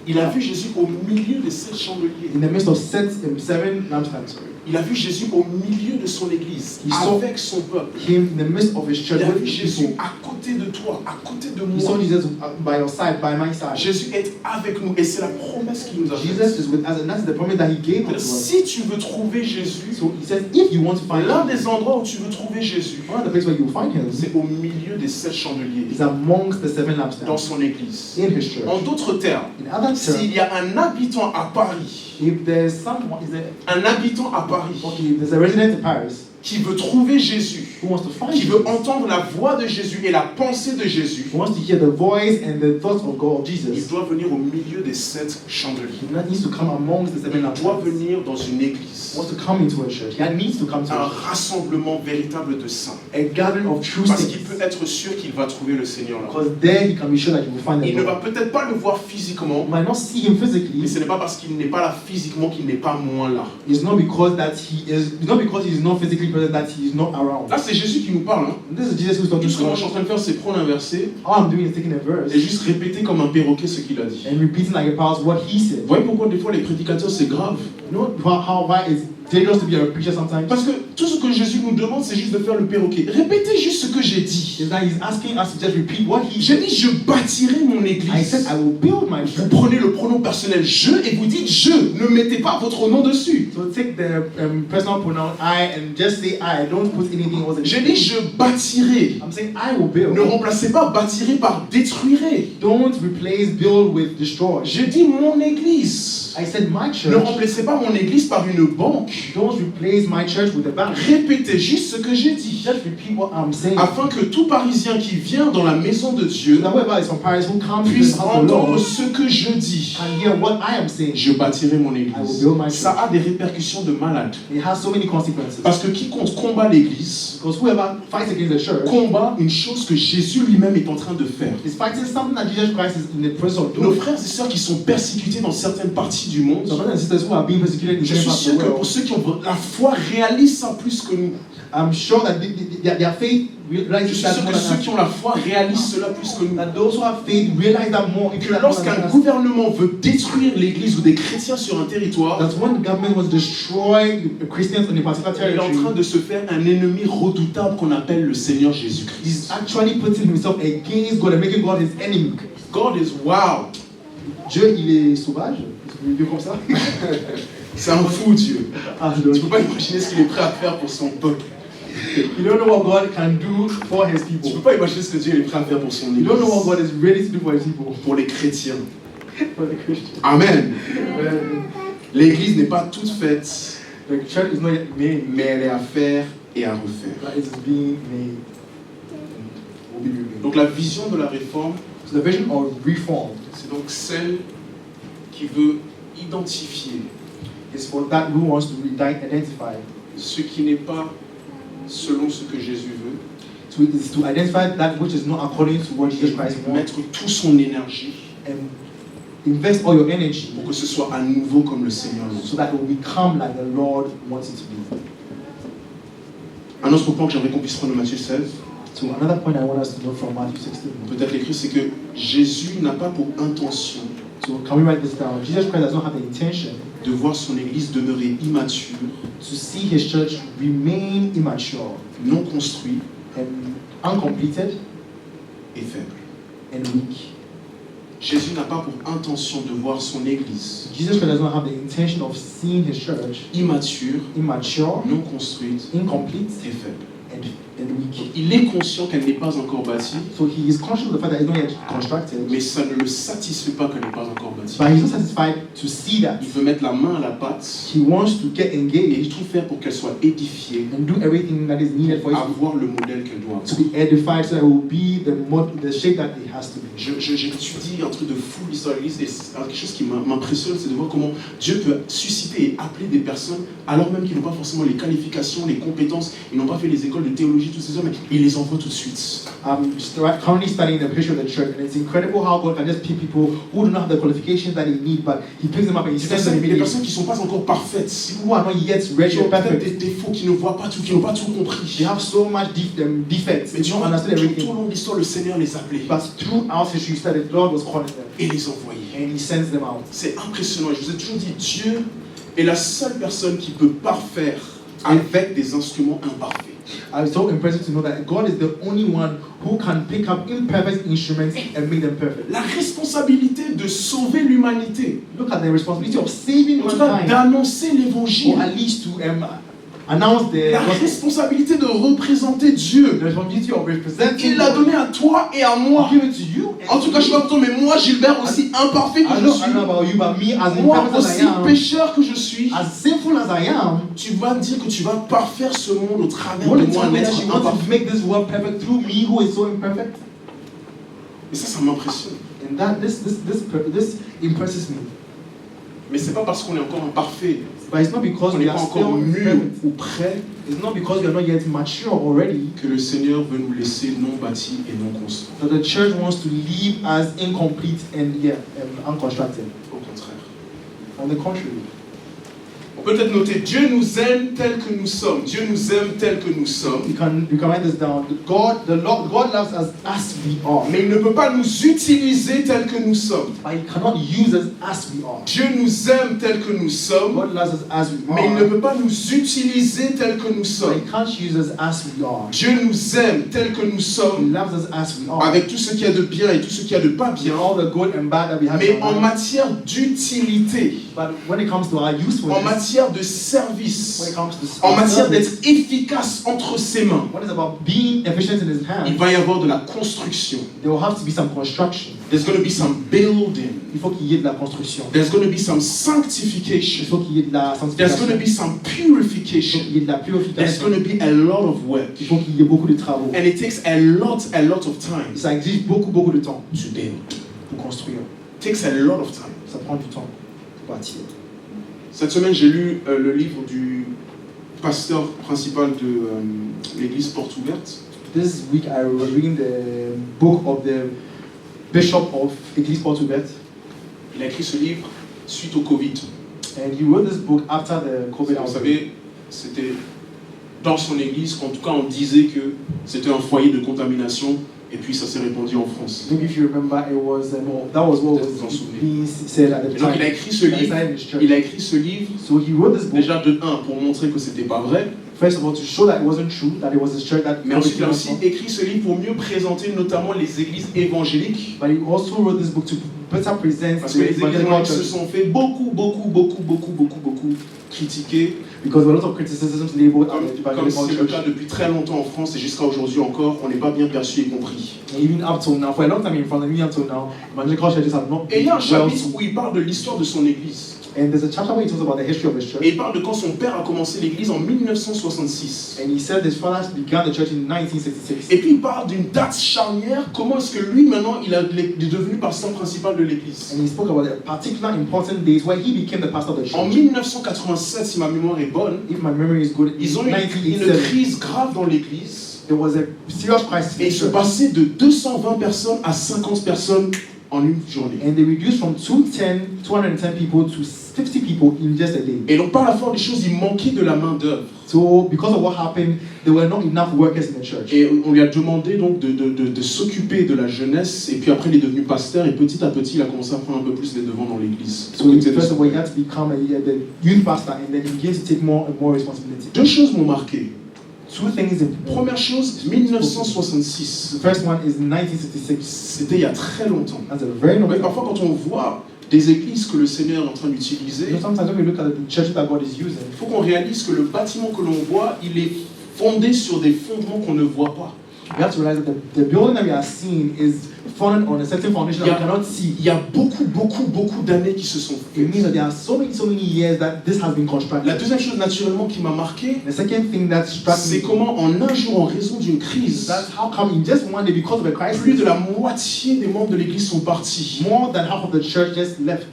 Il a vu Jésus au milieu des 7 chandeliers. In the midst of seven lampstands, sorry. Il a vu Jésus au milieu de son église, Il saw avec son peuple. Him in the midst of his church Il a with vu his Jésus people. à côté de toi, à côté de He saw moi. Jesus by your side, by my side. Jésus est avec nous et c'est la promesse qu'il nous a faite. Jesus is with us, and that's the promise that he gave unto us. Si tu veux trouver Jésus, So he says, if you want to find l'un him, des endroits où tu veux trouver Jésus, one of the places where you will find him c'est au milieu des 7 chandeliers, is amongst the seven dans lampstands son église. in his church. En d'autres termes, In other terms, s'il y a un habitant à Paris, if there's someone, is there, un habitant à Paris okay, if there's a resident in Paris qui veut trouver Jésus, who wants to find qui veut Jesus, entendre la voix de Jésus et la pensée de Jésus, who wants to hear the voice and the thoughts of God, of il Jesus, doit venir au milieu des 7 chandeliers. he needs to come amongst the seven Il doit lampstands. venir dans une église, Wants to come into a church. He needs to come to un a church. rassemblement véritable de saints. A gathering of true Parce saints. qu'il peut être sûr qu'il va trouver le Seigneur là. Because there he can be sure that you will find the Il ne va Lord. peut-être pas le voir physiquement, You might not see him physically. mais ce n'est pas parce qu'il n'est pas là physiquement qu'il n'est pas moins là. It's not because that it's not because he is not physically present that he is not around. Là, c'est Jésus qui nous parle. Hein. This is Jesus who's talking Tout ce que to moi je suis us. en train de faire, c'est prendre un verset All I'm doing is taking a verse et juste répéter comme un perroquet ce qu'il a dit. and repeating like a past what he said. Vous voyez pourquoi des fois les prédicateurs c'est grave? You know why it's dangerous to be a preacher sometimes? Parce que tout ce que Jésus nous demande, c'est juste de faire le perroquet. Répétez juste ce que j'ai dit. Is that he's asking us to just repeat what he J'ai said. dit, je bâtirai mon I église. said I will build my Vous church. prenez le pronom personnel je et vous dites je. Ne mettez pas votre nom dessus. So take the personal pronoun I and just say I. Don't put anything else. J'ai dit, je bâtirai. I'm saying I will build. Ne remplacez pas bâtirai par détruirai. Don't replace build with destroy. J'ai dit mon église. I said my Ne church. remplacez pas mon église par une banque. Don't replace my church with a bank. Répétez juste ce que j'ai dit. Just repeat what I'm saying. Afin que tout Parisien qui vient dans la maison de Dieu Now whoever is from Paris who comes to puisse the house of the entendre Lord ce que je dis. and hear what I am saying. Je bâtirai mon I will église. build my church. Ça a des répercussions de malade. It has so many consequences. Parce que quiconque combat l'église Because whoever fights against the church combat une chose que Jésus lui-même est en train de faire. is fighting something that Jesus Christ is in the process of Nos doing. frères et sœurs qui sont persécutés dans certaines parties du monde, So brothers and sisters who are being persecuted in je different suis parts of sûr the que pour world, ceux qui ont la foi réalisent ça plus que nous. I'm sure that their faith Je realizes suis that sûr more que than ceux qui us. ont la foi réalisent cela plus que nous. That those who have faith realize that more. Que lorsqu'un gouvernement veut détruire l'église ou des chrétiens sur un territoire, That when the government was destroying the Christians on a particular il est en train territory, de se faire un ennemi redoutable qu'on appelle le Seigneur he's Jésus-Christ. actually putting himself against God and making God his enemy. God is wow. Dieu, il est sauvage. Est-ce que vous le dire comme ça? C'est un fou Dieu. Ah, Tu ne peux pas imaginer ce qu'il est prêt à faire pour son peuple. You don't know what God can do for his Tu ne people. peux pas imaginer ce que Dieu est prêt à faire pour son You don't know what église. God is ready to do for his people. Pour les chrétiens. For the Christians. Amen. The L'église n'est pas toute faite, church is not yet made, mais elle est à faire et à refaire. but it is being made. Will be remade. Donc la vision de la réforme, So the vision of reform c'est donc celle qui veut identifier is for that who wants to identify. ce qui n'est pas selon ce que Jésus veut, So it is to identify that which is not according to what Jesus Christ wants mettre toute son énergie and invest all your energy pour que ce soit à nouveau comme le Seigneur le veut. so that it will become like the Lord wants it to be. Un autre point que j'aimerais qu'on puisse prendre de Matthieu 16, So another point I want us to know from Matthew 16. peut-être l'écrit, c'est que Jésus n'a pas pour intention So can we write this down? Jesus Christ does not have the intention de voir son Église demeurer immature, to see his church remain immature non construit and uncompleted et faible. and weak. Jésus n'a pas pour intention de voir son Église Jesus Christ does not have the intention of seeing his church immature, immature, non construite incomplete, et faible. and weak. Il est conscient qu'elle n'est pas encore bâtie, So he is conscious of the fact that it's not yet constructed, mais ça ne le satisfait pas qu'elle n'est pas encore bâtie. but he's not satisfied to see that. Il veut mettre la main à la pâte He wants to get et engaged tout faire pour qu'elle soit édifiée, and do everything that is needed for it avoir le modèle qu'elle doit to avoir. be edified, so that it will be the shape that it has to be. J'étudie un truc de fou l'histoire de l'Église et quelque chose qui m'impressionne, c'est de voir comment Dieu peut susciter et appeler des personnes alors même qu'ils n'ont pas forcément les qualifications, les compétences, ils n'ont pas fait les écoles de théologie, tous ces hommes, mais il les envoie tout de suite. I'm currently studying the history of the church, and it's incredible how God can just pick people who do not have the qualifications that he needs, but he picks them up and he sends them Des immediately. personnes qui ne sont pas encore parfaites, Who are not yet ready qui or ont peut-être perfect. des défauts, qui ne voient pas tout, qui n'ont pas tout compris. They have so much defects. Mais They don't understand tout au everything. long de l'histoire, le Seigneur les appelait But throughout history, you said that God was calling them, et les envoyait. and he sends them out. C'est impressionnant. Je vous ai toujours dit, Dieu est la seule personne qui peut parfaire avec des instruments imparfaits. It's so impressive to know that God is the only one who can pick up imperfect instruments and make them perfect. La responsabilité de sauver l'humanité, Look at the responsibility of saving en tout cas mankind, d'annoncer l'évangile, or at least to announce the la responsabilité de représenter Dieu. the responsibility of representing Il l'a donné à toi et à moi. give it to you. En tout cas, je sais pas pour toi, mais moi, Gilbert, aussi imparfait que I je don't suis, know about you, but me, as moi imperfect as aussi I am, pécheur que je suis, as sinful as I am, tu vas dire que tu vas parfaire ce monde au travers you de want to moi, tell un me that être you want imparfait. to make this world perfect through me, who is so imperfect? Et ça m'impressionne. And that this impresses me. Mais c'est pas parce qu'on est encore imparfait, But it's not because qu'on we n'est pas are encore still mûr imperfect. ou prêt, It's not because we are not yet mature already que le Seigneur veut nous laisser non bâtis et non construits. that the church wants to leave as incomplete and unconstructed. Au contraire. On the contrary, On peut peut-être noter, Dieu nous aime tel que nous sommes. Dieu nous aime tel que nous sommes. you can write this down. God loves us as we are, Mais il ne peut pas nous utiliser tel que nous sommes. but He cannot use us as we are. Dieu nous aime tel que nous sommes. God loves us as we Mais il ne are, peut pas nous utiliser tel que nous but sommes. He can't use us as we are. Dieu nous aime tel que nous He sommes, loves us as we are, avec tout ce qu'il y a de bien et tout ce qu'il y a de pas bien, all the good and bad that we have. mais in en our life. matière d'utilité, But when it comes to our en usefulness, matière de when it service, comes to en matière service, d'être efficace entre ses mains, when it's about being efficient in His il hands, va y avoir de la construction. there will have to be some construction. There's going to be some building. Il faut qu'il y ait de la construction. There's going to be some Il sanctification. faut qu'il y ait de la There's going to sanctification. be some Il faut purification. qu'il y ait de la There's purification. going to be a lot of work. Il faut qu'il y ait beaucoup de travaux. And it takes a lot of time Ça exige beaucoup de temps to build. pour construire. It takes a lot of time. Ça prend du temps pour bâtir. Cette semaine, j'ai lu le livre du pasteur principal de l'église Porte Ouverte. This week I was reading the book of the bishop of Église Porte Ouverte, Il a écrit ce livre suite au Covid. and he wrote this book after the COVID Vous outbreak. savez, c'était dans son église qu'en tout cas on disait que c'était un foyer de contamination et puis ça s'est répandu en France. Maybe if you remember, it was that was what Peut-être vous en was souvenez. being said at the Et donc time. il a écrit ce livre. Inside his church. Il a écrit ce livre So he wrote this book déjà de un pour montrer que c'était pas vrai, first of all to show that it wasn't true, that it was his church that. mais ensuite il a aussi écrit ce livre pour mieux présenter notamment les églises évangéliques. But he also wrote this book to better present Parce que the les églises evangelical évangéliques se church, sont fait beaucoup critiquer, because there were a lot of criticisms labeled comme at the c'est evangelical le church. cas depuis très longtemps en France et jusqu'à aujourd'hui encore, on n'est pas bien perçu et compris. And even up till now, for a long time in front of me until now, evangelical churches have not Et il y a un been well chapitre seen. où il parle de l'histoire de son église. And there's a chapter where he talks about the history of his church. Et il parle de quand son père a commencé l'église en 1966. And he said his father began the church in 1966. Et puis il parle d'une date charnière, comment est-ce que lui maintenant il est devenu pasteur principal de l'église. And he spoke about the particular important days where he became the pastor of the En church. 1987, si ma mémoire est bonne, If my memory is good, in ils ont eu une 1987, crise grave dans l'église there was a serious crisis in et the ils sont church. passés de 220 personnes à 50 personnes en une journée. And they reduced from 210 people to 50 people in just a day. Et donc par la force des choses, il manquait de la main d'œuvre. So because of what happened, there were not enough workers in the church. Et on lui a demandé donc de s'occuper de la jeunesse, et puis après il est devenu pasteur, et petit à petit il a commencé à prendre un peu plus les devants dans l'église. So first of all, he had to become the youth pastor, and then he began to take more and more responsibility. Deux choses m'ont marqué. Two things. Première chose, 1966. The first one is 1966. C'était il y a très longtemps. That's a very long Mais time. parfois quand on voit des églises que le Seigneur est en train d'utiliser, You know, sometimes when we look at the churches that God is using, il faut qu'on réalise que le bâtiment que l'on voit, il est fondé sur des fondements qu'on ne voit pas. we have to realize that the building that we are seeing is founded on a certain foundation that we cannot see. Il y a beaucoup d'années qui se sont It means faites. that there are so many years that this has been constructed. La deuxième chose naturellement qui m'a marqué, The second thing that struck c'est me, comment en un jour, en raison d'une crise, that's how come in just one day, because of a plus crisis, de la moitié des membres de l'église sont partis. more than half of the church just left.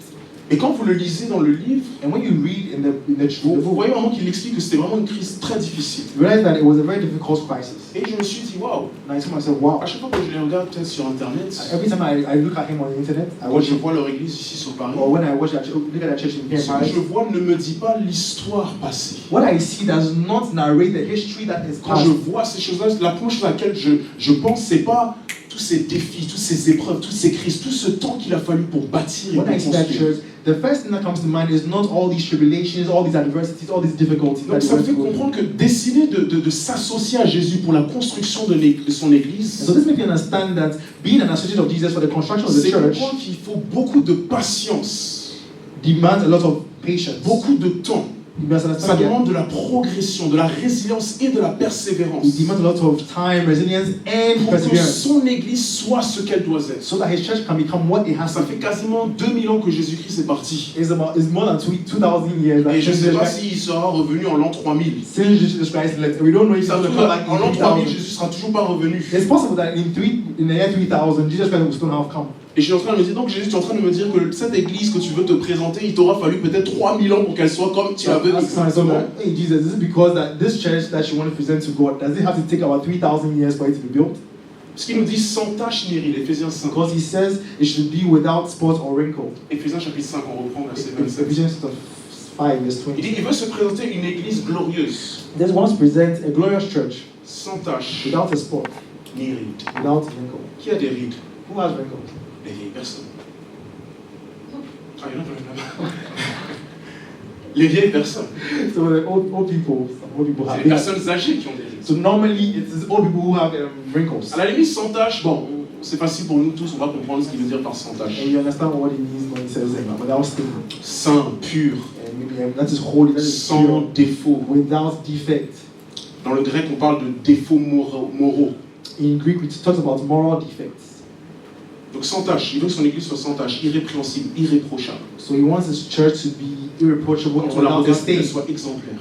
Et quand vous le lisez dans le livre, And when you read in the vous book, voyez vraiment qu'il explique que c'était vraiment une crise très difficile. you realize that it was a very difficult crisis. Et je me suis dit, waouh, And I told myself, wow. à chaque fois que je les regarde peut-être sur internet, Every time I look at him on the internet, I quand watch je him, vois leur église ici sur Paris, or when I watch that, look at that church in here in ce que Paris, je vois ne me dit pas l'histoire passée. what I see does not narrate the history that is Quand past. je vois ces choses-là, la première chose à laquelle je pense, c'est pas tous ces défis, toutes ces épreuves, toutes ces crises, tout ce temps qu'il a fallu pour bâtir et When pour I see that construire. church, the first thing that comes to mind is not all these tribulations, all these adversities, all these difficulties. Donc that ça he me fait went through. comprendre que décider de s'associer à Jésus pour la construction de son And église, so this makes me understand that being an associate of Jesus for the construction of the c'est church comprendre qu'il faut beaucoup de patience, demands a lot of patience. beaucoup de temps. You must Ça understand that demande de la progression, de la résilience et de la persévérance it demands a lot of time, resilience, and pour que perseverance, son église soit ce qu'elle doit être. so that his church can become what it has Ça to fait be. quasiment 2000 ans que Jésus-Christ est parti. It's more than 2,000 years that Et je ne sais Jesus pas Christ, s'il sera revenu en l'an 3000. since Jesus Christ left. We don't know if he's Ça going se to trouve, come back en l'an in 3000, 3,000. Jésus sera toujours pas revenu. It's possible that in the year 3000, Jesus Christ will still have come. Et je suis en train de me dire, donc Jésus, tu es en train de me dire que cette église que tu veux te présenter, il t'aura fallu peut-être 3000 ans pour qu'elle soit comme tu la veux Ask myself exactement. that, hey Jesus, is it because that this church that you want to present to God, does it have to take about 3,000 years for it to be built? Parce qu'il nous dit sans tache ni ride, Éphésiens 5. Because he says it should be without spot or wrinkle. Éphésiens chapitre 5, on reprend verset It's 27. Ephesians 5, verse Il 20. dit, il veut se présenter une église glorieuse, He just wants to present a glorious church sans tache without a spot, ni ride. without wrinkle. Qui a des rides? Who has wrinkles? Les vieilles personnes. Ah, il y en a quand même là-bas. Les vieilles personnes. So the old people C'est have les personnes âgées qui ont des rides. So normally it's old people who have wrinkles. À la limite, sans tache, bon, c'est facile pour nous tous, on va comprendre ce qu'il veut dire par sans tache. And you understand what it means when it says without stain. Saint, pur, And maybe that is holy, that is sans pure, défaut. without defect. Dans le grec, on parle de défauts moraux. In Greek, we talk about moral defects. Donc sans tache, il veut que son église soit sans tache, irrépréhensible, irréprochable. So he wants his church to be irreproachable and Quand on la without a regarde, qu'elle stain. soit exemplaire.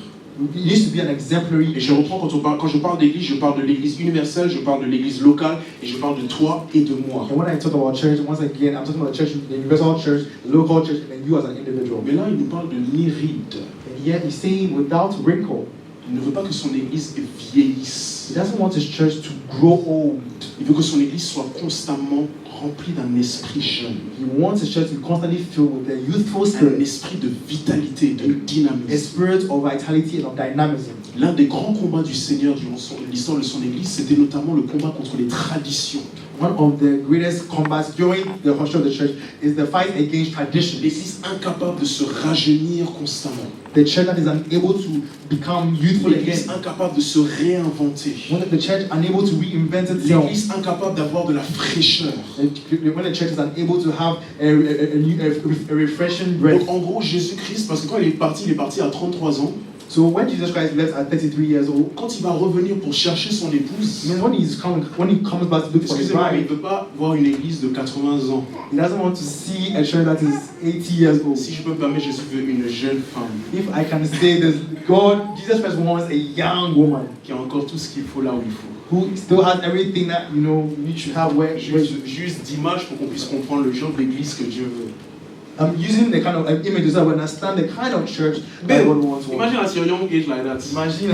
It used to be an exemplary Et je church. reprends, quand je parle d'église, je parle de l'église universelle, je parle de l'église locale, et je parle de toi et de moi. And when I talk about church, once again, I'm talking about the church, the universal church, the local church, and then you as an individual. Mais là, il nous parle de ni ride. And yet he's saying without wrinkle. Il ne veut pas que son église vieillisse. He doesn't want his church to grow old. Il veut que son église soit constamment remplie d'un esprit jeune. He wants his church to be constantly filled with a youthful Un spirit, esprit de vitalité, de a dynamisme. spirit of vitality and of dynamism. L'un des grands combats du Seigneur durant l'histoire de son église, c'était notamment le combat contre les traditions. One of the greatest combats during the construction of the church is the fight against traditions. L'église incapable de se rajeunir constamment. The church that is unable to become youthful L'église again. incapable de se réinventer. When the church unable to reinvent itself. L'église incapable d'avoir de la fraîcheur. When the church is unable to have a refreshing breath. Donc en gros, Jésus-Christ, parce que quand il est parti à 33 ans, So when Jesus Christ left at 33 years old, quand il va revenir pour chercher son épouse, I mean, when he comes back to look for his excusez-moi, mais il bride, ne peut pas voir une église de 80 ans. he doesn't want to see a church that is 80 years old. Si je peux me permettre, Jésus veut une jeune femme If I can say this, Jesus Christ wants a young woman qui a encore tout ce qu'il faut là où il faut. who still has everything that you should have where Juste d'image pour qu'on puisse comprendre le genre d'église que Dieu veut. I'm using the kind of images that we understand the kind of church that God wants. Imagine at your young age like that. Imagine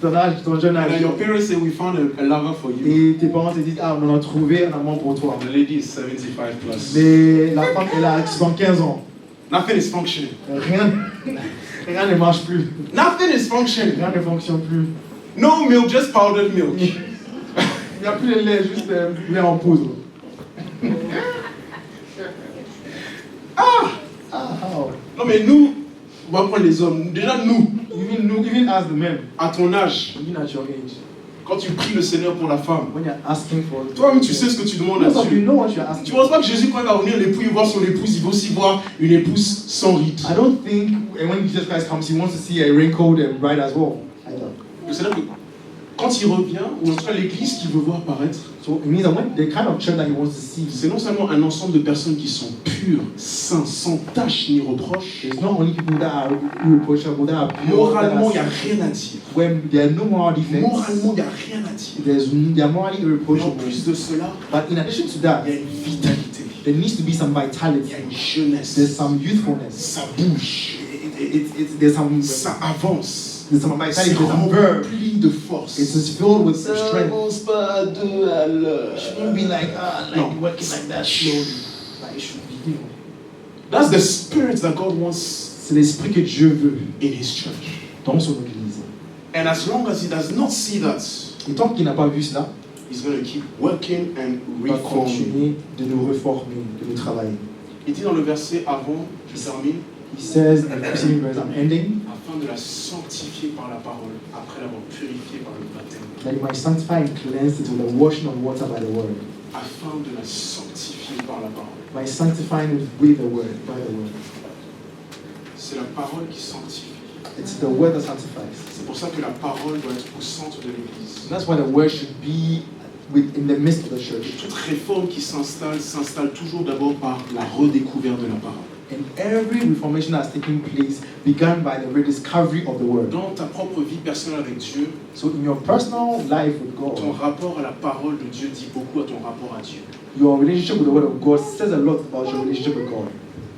ton âge, ton jeune And âge. your parents say, we found a lover for you. Et tes parents te disent, ah, on a trouvé un amant pour toi. The lady is 75 plus. Mais la femme, elle a 75 ans. Nothing is functioning. Rien ne marche plus. Nothing is functioning. Rien ne fonctionne plus. No milk, just powdered milk. Il n'y a plus de lait, juste lait en poudre. How? Non mais nous, on va prendre les hommes. Déjà nous, Even as the men, à ton âge, even at your age, quand tu pries le Seigneur pour la femme, when you're asking for toi-même tu sais ce que tu demandes à you Dieu. know what you're asking. Tu ne penses pas que Jésus, quand il va revenir, l'époux, il va voir son épouse, il va aussi voir une épouse sans ride. I don't think when Jesus Christ comes, he wants to see a wrinkled and bride as well. Either. C'est-à-dire que quand il revient, ou en tout cas l'église qu'il veut voir apparaître, So it means that when the kind of church that he wants to see, c'est non seulement un ensemble de personnes qui sont pures, saints, sans tache ni reproche. there's not only people that are irreproachable, that are pure, Moralement, il n'y a that rien à dire. are, when there are no moral defects, Moralement, il n'y a rien à dire. they are morally Et en irreproachable. plus de cela, But in addition to that, il y a une vitalité, there needs to be some il vitality. y a une jeunesse, There's some youthfulness. ça bouge, There's some avance. there's some vitality. C'est There's some verve. rempli de force. It's just filled with Ça strength. avance pas à deux à l'heure. Shouldn't be like No. working like that slowly. Like it should be. That's the spirit that God wants C'est l'esprit que Dieu veut in His church. dans son église. And as long as He does not see that, Et tant qu'il n'a pas vu cela, He's going to keep working and il va reforming. continuer de nous reformer, de nous travailler. Il dit dans le verset avant, je termine, He says in the preceding verse, I'm ending, afin de la sanctifier par la parole, après l'avoir purifiée par le baptême. that he might sanctify and cleanse it with the washing of water by the word. Afin de la sanctifier par la parole. By sanctifying it with the word, by the word. C'est la parole qui sanctifie. It's the word that sanctifies. C'est pour ça que la parole doit être au centre de l'Église. And that's why the word should be in the midst of the Et church. toute réforme qui s'installe toujours d'abord par la redécouverte de la parole. And every reformation that's taking place began by the rediscovery of the word. Dans ta propre vie personnelle avec Dieu, So in your personal life with ton God, rapport à la parole de Dieu dit beaucoup à ton rapport à Dieu. your relationship with the word of God says a lot about your relationship with God.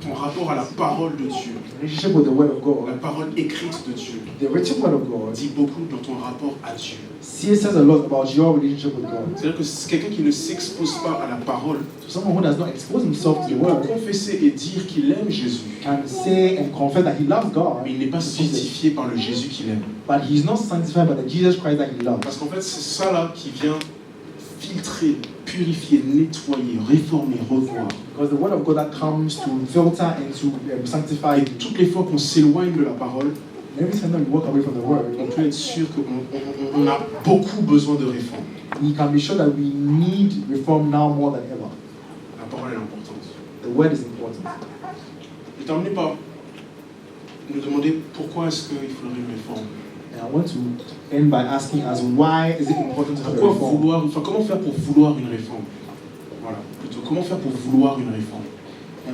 Ton rapport à la parole de Dieu, Relationship with the word of la God, parole écrite de Dieu, the written word of God, dit beaucoup dans ton rapport à Dieu. says a lot about your relationship with God. C'est-à-dire que c'est quelqu'un qui ne s'expose pas à la parole So someone who does not expose himself to il the peut word confesser et dire qu'il aime Jésus, can say and confess that he loves God, mais il n'est pas sanctifié par le Jésus qu'il aime. but he's not sanctified by the Jesus Christ that he loves. Parce qu'en fait, c'est ça là qui vient filtrer, purifier, nettoyer, réformer, revoir. Because the word of God that comes to filter and to sanctify, Et toutes les fois qu'on s'éloigne de la parole, every time that we walk away from the word, on peut être sûr qu'on a beaucoup besoin de réforme. we can be sure that we need reform now more than ever. La parole est importante. The word is important. Je terminé par nous demander pourquoi est-ce qu'il faudrait une réforme. And I want to end by asking us, why is it important to have a Pourquoi reform? vouloir, enfin comment faire pour vouloir une réforme? Voilà, plutôt comment faire pour vouloir une réforme? And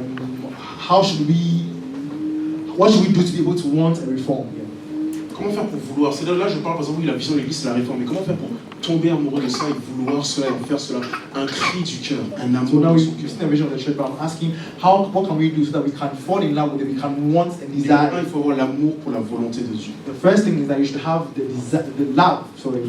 what should we do to be able to want a reform? Comment faire pour vouloir? C'est là je parle par exemple, oui, la vision de l'église c'est la réforme, mais comment faire pour tomber amoureux de ça et vouloir cela et faire cela? Un cri du cœur, un So amour now de we've son cœur. seen the vision of the church, but I'm asking, what can we do so that we can fall in love with it, we can want and Mais d'abord, desire? il faut avoir l'amour pour la volonté de Dieu. The first thing is that you should have the love for the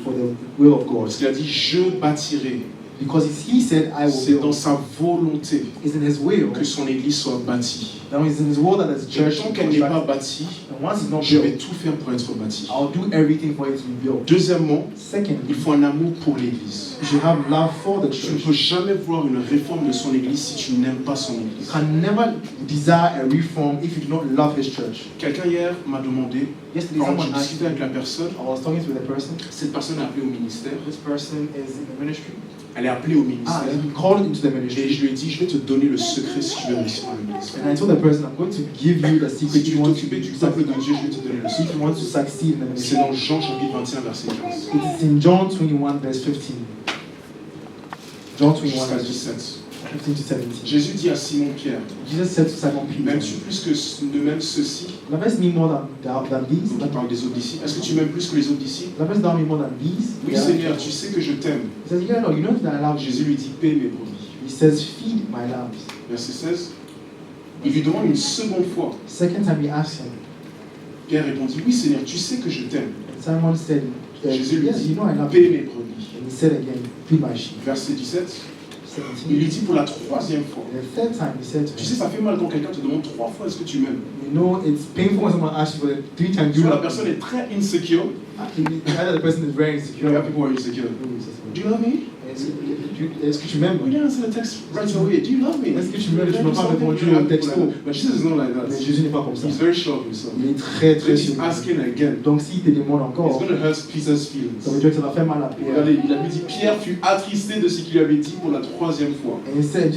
will of God. Parce qu'il a dit, je bâtirai. Because he said, I will C'est dans build. sa volonté It's in his will. que son église soit bâtie. Now it's in his will that the Et church tant is qu'elle n'est pas constructed. bâtie, And once it's not je vais built, tout faire pour être bâtie. I'll do everything for it to be built. Deuxièmement, il Secondly, faut un amour pour l'église. you should have love for the Tu ne church. peux jamais vouloir une réforme de son église si tu n'aimes pas son You église. can never desire a reform if you do not love his church. Quelqu'un hier m'a demandé, Yesterday, quand someone je asked discutais avec la personne, I was talking to the person. cette personne est appelée au ministère. This person is in the ministry. Elle est appelée au Ah, ministère. he's been called into the Et ministry. je lui ai dit, je vais te donner le secret si tu veux réussir dans l'église. And I told the person, I'm going to give you the secret Si tu you veux want t'occuper du to peuple succeed. de Dieu, je vais te donner le If secret. you want to succeed in the C'est ministry. dans Jean chapitre 21, verset 15. It is in John 21, verse 15. John 21, Jusqu'à verse 17. 15 to 17. Jésus dit à Simon-Pierre, Jesus said to Simon Peter, m'aimes-tu plus que de même ceux-ci? Lovest me more than these? Donc il parle des autres disciples. Est-ce que tu m'aimes plus que les autres disciples? Lovest thou me more than these? Oui Yeah. Seigneur, tu sais que je t'aime. He says, yeah, Lord, you know that I love Jésus you. lui dit, paie mes brebis. He says, feed my lambs. Verset 16. Il lui demande une seconde fois. Second time he asked him, Pierre répondit, oui Seigneur, tu sais que je t'aime. and Simon said, Jésus lui yes, dit, you know I love paie you. mes brebis. And he said again, feed my sheep. Verset 17. Il 17. lui dit pour la troisième fois. And the third time he said to Tu sais, him, ça fait mal quand quelqu'un te demande 3 fois est-ce que tu m'aimes. you know, it's painful when someone asks you for the 3 times you Soit la love personne me. est très insecure. Either the person is very You insecure. know, people are insecure. Do you love me? Est-ce que tu m'aimes? We didn't answer the text right away. Do you love me? Est-ce que tu m'aimes? Tu m'as pas répondu au texto. But Jesus is not like Mais that. Jésus n'est pas comme ça. He's very sure of himself. Il est très So très he's sûr. asking again. Donc s'il te demande It's encore, going to hurt Peter's feelings. ça veut dire que ça va faire mal à Pierre. Regardez, il avait dit Pierre fut attristé de ce qu'il lui avait dit pour la troisième fois. And he said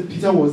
Peter was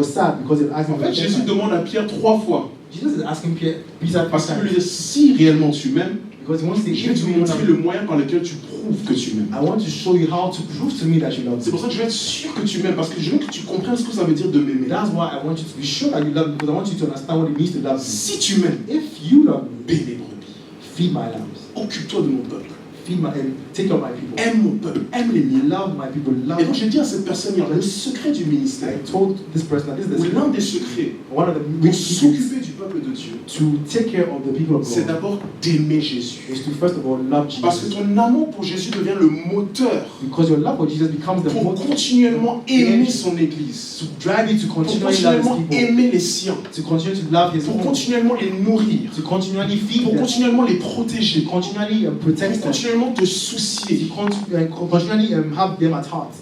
sad because he was asking En for fait, the Jésus third time. demande à Pierre 3 fois. Jesus is asking Peter 3 Parce qu'il veut lui times dire si réellement tu m'aimes, because he wants to je vais te montrer le moyen par lequel tu prouves que tu m'aimes. I want to show you how to prove to me that you love C'est me. pour ça que je vais être sûr que tu m'aimes, parce que je veux que tu comprennes ce que ça veut dire de m'aimer. That's why I want you to be sure that you love me because I want you to understand what it means to love me. Si tu m'aimes, If you love me, paie mes brebis. feed my lambs. Occupe-toi de mon peuple. Feed my and take care of my people. Aime mon peuple, aime les miens. Love my people. Love Et donc me. j'ai dit à cette personne hier, le secret du ministère, I told this person that this is the ou secret. l'un des secrets One of the pour big secrets s'occuper du peuple de Dieu, to take care of the people of c'est God d'abord d'aimer Jésus. is to first of all love Parce que Jesus. ton amour pour Jésus devient le moteur Because your love for Jesus becomes the pour motive continuellement aimer son Église, to drive you to pour continually love continuellement His people, aimer les siens, to continue to love His pour people, continuellement les nourrir, to continually feed pour them, continuellement les to protéger, continually protect pour them, continuellement te to soucier. continually have them at heart.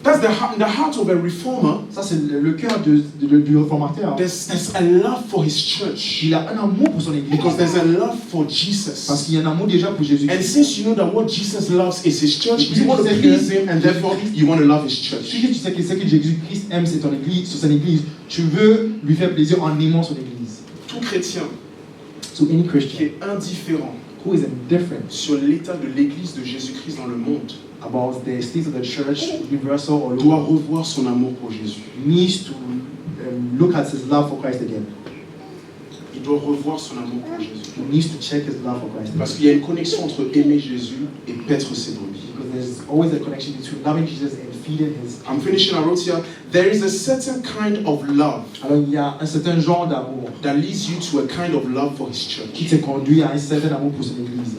That's the heart of a reformer. Ça, c'est le cœur du réformateur. There's a love for his church Il a un amour pour son église. because there's a love for Parce Jesus. qu'il y a un amour déjà pour Jésus. And since you know that what Jesus loves is his church, Et you want to puis, please him and therefore you want to love his Si church. tu sais que ce que Jésus-Christ aime, c'est ton église, sur son église, tu veux lui faire plaisir en aimant son église. Tout chrétien So any qui Christian est indifférent who is indifferent sur l'état de l'église de Jésus-Christ dans le monde about the state of the church, universal or doit local, revoir son amour pour Jésus. needs to look at his love for Christ again. Il doit revoir son amour pour Jésus. He needs to check his love for Christ. Parce qu'il y a une connexion entre aimer Jésus et paître ses brebis. Because there's always a connection between loving Jesus and feeding his. I'm finishing. I wrote here, there is a certain kind of love Alors il y a un certain genre d'amour that leads you to a kind of love for his qui church. te conduit à un certain amour pour son église.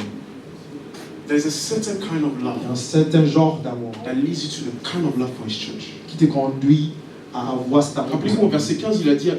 There's a certain kind of Il y a love un certain genre d'amour that leads you to the kind of love for his church. qui te conduit à avoir cet amour. Rappelez-vous au verset 15, il a dit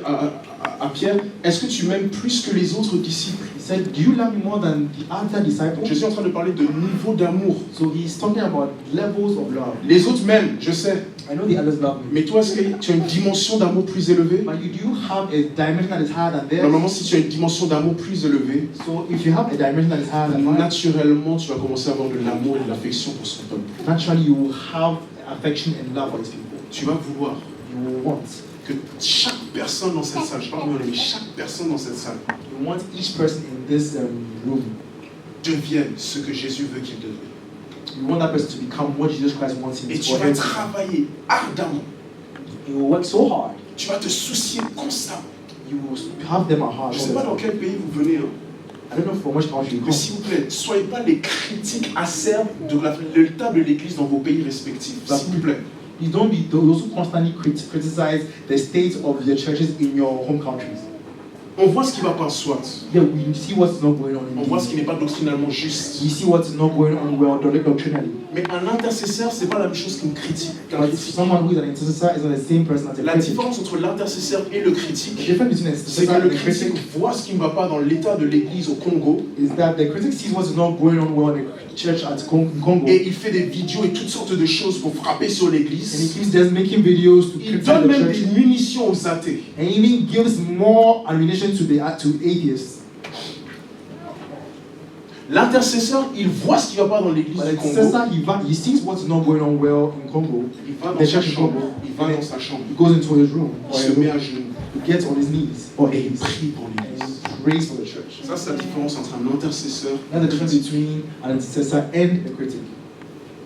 à Pierre, est-ce que tu m'aimes plus que les autres disciples? He said, "Do you love me more than the other disciples?" Je suis en train de parler de niveau d'amour. So he's talking about levels of love. Les autres m'aiment, je sais. I know the others love me. Mais toi, est-ce que tu as une dimension d'amour plus élevée? But do you have a dimension that is higher than theirs? Normalement, si tu as une dimension d'amour plus élevée, So if you have a dimension that is higher than mine, naturellement, tu vas commencer à avoir de l'amour et de l'affection pour son peuple. naturally you will have affection and love for his people. Tu vas vouloir You will want. que chaque personne dans cette salle, je parle de mais chaque personne dans cette salle, You want each person in this room. devienne ce que Jésus veut qu'il devienne. You want that person to become what Jesus Christ wants him Et to tu for vas him. travailler ardemment. You will work so hard. Tu vas te soucier constamment. You will have them at heart. Je ne sais pas dans quel pays vous venez, hein. I don't know from which country you Mais come. s'il vous plaît, soyez pas les critiques acerbes de l'état de l'Église dans vos pays respectifs. S'il vous plaît. You don't be those who constantly criticize the state of your churches in your home countries. On voit ce qui va pas, soit. Yeah, we see what's not going on in On voit ce qui n'est pas doctrinalement juste. We see what's not going on well doctrinally. Mais un intercesseur, c'est pas la même chose qu'une critique. But someone who is an intercessor is not the same person as a La critic. différence entre l'intercesseur et le The critique, difference between an c'est intercessor que le and a critic critique voit ce qui ne va pas dans l'état de l'Église au Congo is that the critic sees what's not going on well in the church at Congo, et il fait des vidéos et toutes sortes de choses pour frapper sur and he l'Église. keeps just making videos to Il criticize donne the même church, des munitions aux athées. and he even gives more ammunition to atheists. L'intercesseur, il voit ce qui ne va pas dans l'Église But du the Congo. intercessor, he sees what's not going on well in Congo. Il va The dans sa church in chambre. Congo. Il va dans sa chambre. He goes into his room, Il se met à genoux he gets on his knees, et il prie pour and l'Église. he prays for the church. Ça, c'est la différence entre un intercesseur et That's un the difference critique. between an intercessor and a critic.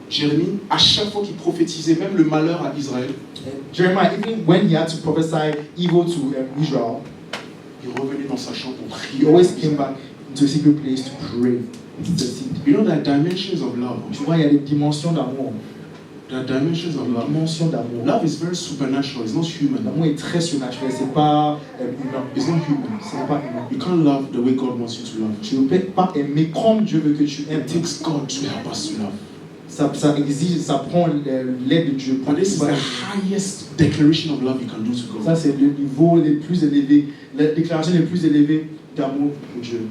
Jérémie, à chaque fois qu'il prophétisait même le malheur à Israël, And Jeremiah, even when he had to prophesy evil to Israel, il revenait dans sa chambre pour he prier. always came back into a secret place to pray. To seek. You know, there are dimensions of love. Tu vois, il y a des dimensions d'amour. There are dimensions of love. Dimensions d'amour. Love is very supernatural. It's not human. L'amour est très surnaturel, c'est pas humain. It's not human. Ce n'est pas humain. You can't love the way God wants you to love. Tu ne peux pas aimer comme Dieu veut que tu aimes. It takes God to help us to love. ça exige, ça prend l'aide de Dieu. But this is the highest declaration of love you can do to God. Ça, c'est le niveau le plus élevé, la déclaration la plus élevée d'amour pour Dieu.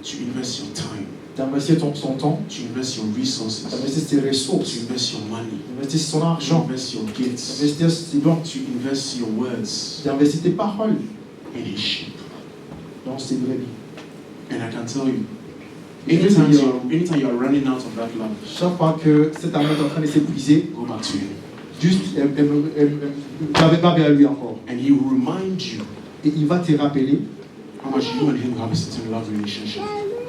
Tu investis your time. Tu investis son temps, Tu investis your resources. tu investis tes ressources, Tu investis your money. tu investis son Tu argent, investis your tu gifts. investis ses dons, Tu investis your words tu investis tes paroles in His sheep. dans ses brebis. And I can tell you, Et je veux dire, anytime you are running out of that love, chaque fois que cet amour est en train de s'épuiser, go back to Him. juste n'avez pas vers lui encore. And He will remind you Et il va te rappeler how much you and Him have a certain love relationship.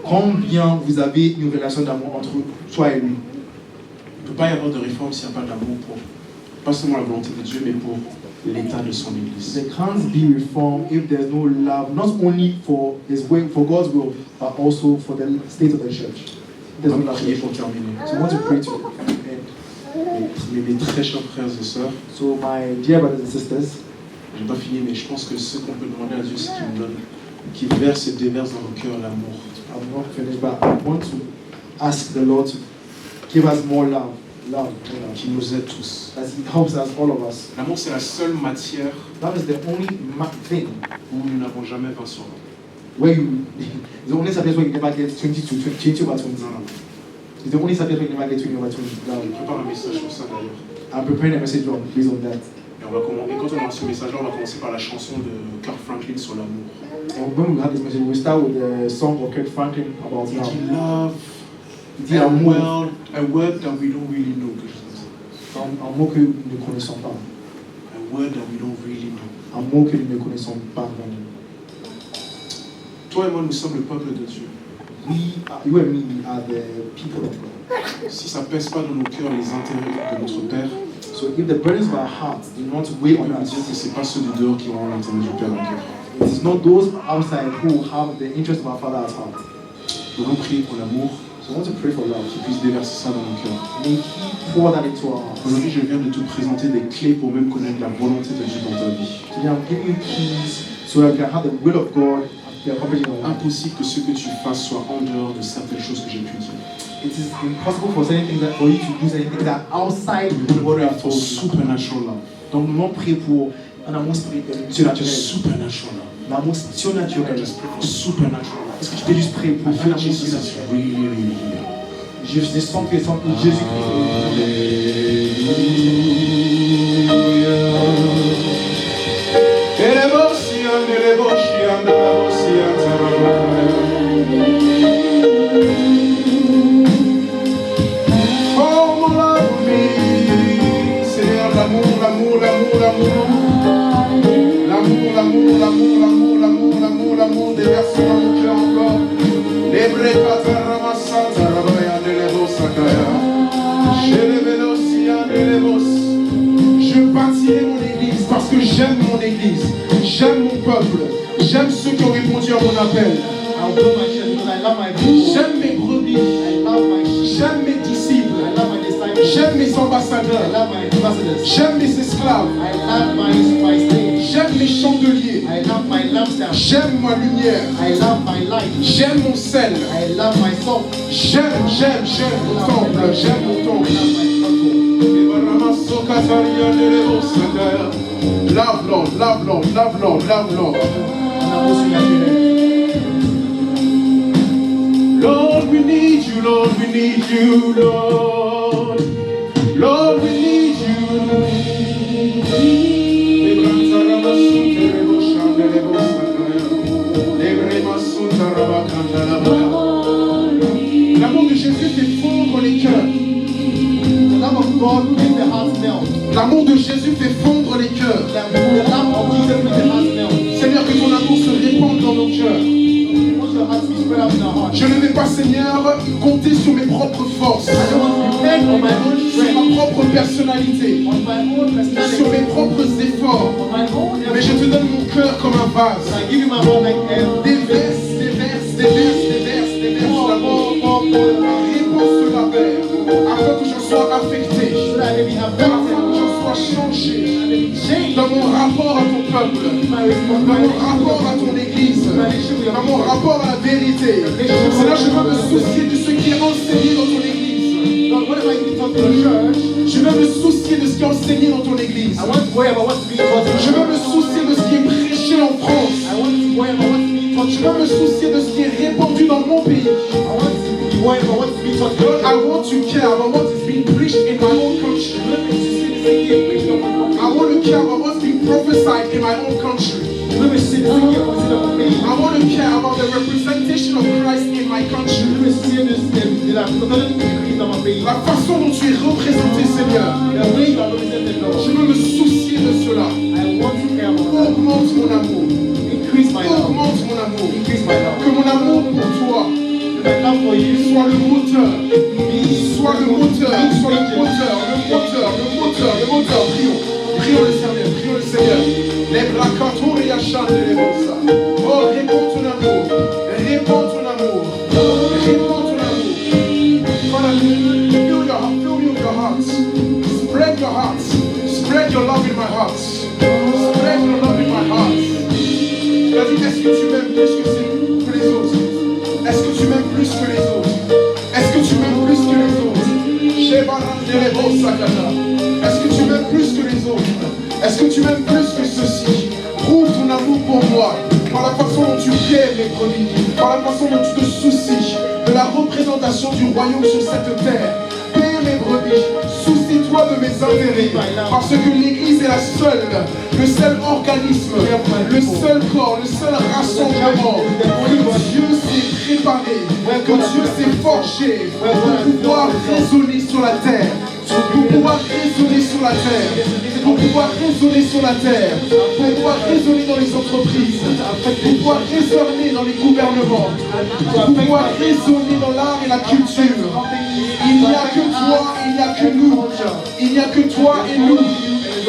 combien vous avez une relation d'amour entre toi et lui. Il ne peut pas y avoir de réforme s'il n'y a pas d'amour pour, pas seulement la volonté de Dieu, mais pour l'état de son Église. There can't be reform if there's no love, not only for His will, for God's will, but also for the state of the church. On There's no va love. prier pour terminer. So I want to pray to end. Mes très chers frères et sœurs, So my dear brothers and sisters, je n'ai pas fini, mais je pense que ce qu'on peut demander à Dieu, c'est qu'il nous donne, qu'il verse et déverse dans nos cœurs l'amour. I'm not finished, but I want to ask the Lord to give us more love, more love. Qui nous aide tous. As He helps us, all of us. L'amour, c'est la seule matière That is the only thing où nous n'avons jamais 20 sur 20. where you, the only subject where you never get 20 to 20 over 20. Non, non. It's the only subject where you never get 20 over 20. Je Now, prépare un message sur ça d'ailleurs. I'm preparing a message based on that. Et quand on aura ce message-là, on va commencer par la chanson de Kirk Franklin sur l'amour. And when we have this message, we start with the song of Kirk Franklin about Il love. dit love, Il dit amour, a word that we don't really know. Quelque chose comme ça. un mot que nous ne connaissons pas. A word that we don't really know. Un mot que nous ne connaissons pas vraiment. Toi et moi, nous sommes le peuple de Dieu. You and me, we are the people of God. Si ça ne pèse pas dans nos cœurs les intérêts de notre Père, So if the burdens of our hearts do not weigh on on peut us, dire que ce n'est pas ceux du dehors qui auront l'intérêt du Père en cœur. it is not those outside who have the interest of our Father at heart. Nous allons prier pour l'amour, So I want to pray for love. qu'il puisse déverser ça dans nos cœurs. May He pour that into our hearts. Aujourd'hui, je viens de te présenter des clés pour même connaître la volonté de Dieu dans ta vie. Today I'm giving you keys so that you can have the will of God be accomplished in your life. Impossible que ce que tu fasses soit en dehors de certaines choses que j'ai pu dire. It is impossible for certain things that for you to do certain things that are outside what we have For told you. supernatural love. Donc nous allons prier pour un amour surnaturel. Supernatural love. L'amour I surnaturel. just pray for supernatural love. Est-ce que tu peux juste prier pour I un feel amour Jesus is surnaturel? really, really here. Je sens que Jésus-Christ L'amour, déverse dans mon cœur encore. Les brecata ramassata, rabaya de levosakaya. Je bâtirai mon église parce que j'aime mon église, j'aime mon peuple, j'aime ceux qui ont répondu à mon appel. I'll build my church because I love my people. J'aime mes brebis, I love my sheep. j'aime mes disciples, I love my disciples. j'aime mes I ambassadeurs, love my ambassadors. j'aime mes esclaves, I love my slaves. j'aime mes chandeliers, I love my lampstand. j'aime ma lumière, I love my light. j'aime mon sel, I love my salt. j'aime mon temple, j'aime mon I temple. love my temple. Love Lord, love Lord, love Lord, love Lord. Un amour surnaturel. Lord, we need you, Lord, we need you, Lord. Lord, we need you. L'amour de Jésus fait fondre les cœurs. The love of God makes the heart melt. L'amour de Jésus fait fondre les cœurs. The love of Jesus makes the heart melt. Seigneur, que ton amour se répande dans nos cœurs. Let your heart be spread out in our heart. Je ne vais pas, Seigneur, compter sur mes propres forces, I don't want to depend on my own sur strength, ma propre personnalité, on my own personality, sur mes propres efforts. on my own Mais je te donne mon cœur comme un vase. I give you my heart like Déverse, déverse, déverse, déverse, déverse l'amour. Réponds cela, Père, afin que je sois affecté, so that I may be afin que affected, je sois changé I may be changed dans mon rapport à ton peuple, dans mon rapport à ton église, dans mon rapport à la vérité. Seigneur, je veux me soucier de ce qui est enseigné dans ton église. God, what am I even talking of your church. Je veux me soucier de ce qui est enseigné dans ton église. I want to worry about what's being taught in Je veux me soucier de ce qui est prêché en France. I want to worry about what's being taught. Je veux me soucier de ce qui est répandu dans mon pays. I want to worry about what's being taught. Lord, I want to care about what is being preached in my own country. I want to care about what's being prophesied in my own country. I want to care about the representation of Christ in my country. La façon dont tu es représenté, Seigneur. Je veux me soucier de cela. Augmente mon amour. Augmente mon amour. Que mon amour pour toi soit le moteur. Soit le moteur. Soit le moteur. Le moteur. Prions le Seigneur. Prions le Seigneur. Les bras cantourés à chanter les mots. Oh, réponds ton amour. Réponds ton amour. Réponds ton amour. Father, fill me with your heart. Spread your heart. Spread your love in my heart. Spread your love in my heart. Tu as dit, est-ce que tu m'aimes plus que les autres? Est-ce que tu m'aimes plus que les autres? Est-ce que tu m'aimes plus que les autres? Est-ce que tu m'aimes plus que les autres? Est-ce que tu m'aimes plus que ceci? Prouve ton amour pour moi par la façon dont tu paies mes brebis, par la façon dont tu te soucies de la représentation du royaume sur cette terre. Paie mes brebis, soucie-toi de mes intérêts, parce que l'Église est le seul organisme, le seul corps, le seul rassemblement que Dieu s'est préparé, que Dieu s'est forgé pour pouvoir résonner sur la terre. Pour pouvoir résonner sur la terre, pour pouvoir résonner sur la terre, pour pouvoir résonner dans les entreprises, pour pouvoir résonner dans les gouvernements, pour pouvoir résonner dans l'art et la culture. Il n'y a que toi, il n'y a que nous, il n'y a que toi et nous,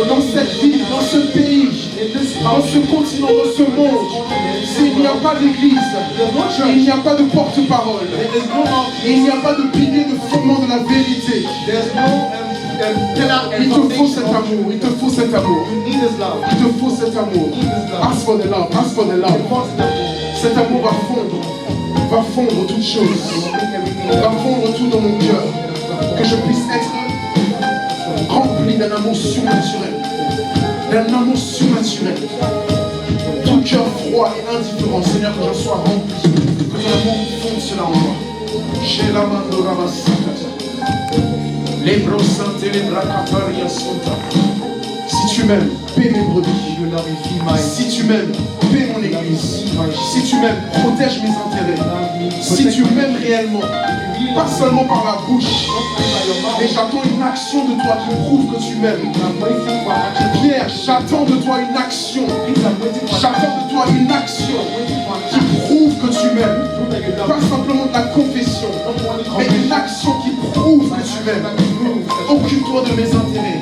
dans cette ville, dans ce pays, dans ce continent, dans ce monde. S'il n'y a pas d'église, il n'y a pas de porte-parole, il n'y a pas de pilier de fondement de la vérité. Il te faut cet amour, il te faut cet amour, il te faut cet amour. Ask for the love, ask for the love. Cet amour va fondre toutes choses, va fondre tout dans mon cœur, que je puisse être rempli d'un amour surnaturel, tout cœur froid et indifférent, Seigneur, que je sois rempli, que ton amour fonde cela en moi. Chez la mandora les brosantes et les bracataria sota. Si tu m'aimes, paie mes brebis. Si tu m'aimes, paie mon église. Si tu m'aimes, protège mes intérêts. Si tu m'aimes réellement, pas seulement par la bouche, mais j'attends une action de toi qui prouve que tu m'aimes. Pierre, j'attends de toi une action. J'attends de toi une action qui prouve que tu m'aimes. Pas simplement de la confession, mais une action qui prouve que tu m'aimes. Occupe-toi de mes intérêts.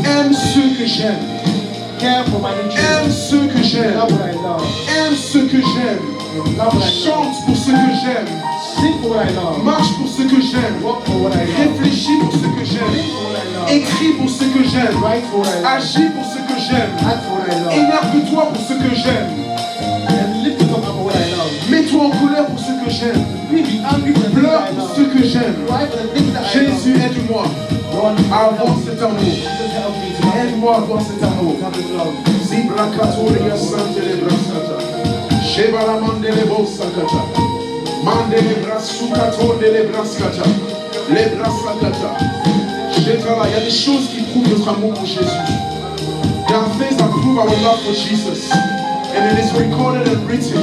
Aime ceux que j'aime. Aime ceux que j'aime. Aime ceux que j'aime. Chante pour ceux que j'aime. Marche pour ceux que j'aime. Réfléchis pour ceux que j'aime. Écris pour ceux que j'aime. Agis pour ceux que j'aime. Énerve-toi pour ceux que j'aime. Mets-toi en colère pour ceux que j'aime. Pleure pour ceux que j'aime. Jésus, aide-moi à avoir cet amour. Aide-moi à avoir cet amour. Zibrakatoria santele brasata. Shebala mandele bosakata. Mandele brasukato dele braskata. Les brasakata. Shetala, il y a des choses qui prouvent notre amour pour Jésus. There are things that prove our love for Jesus. And it is recorded and written.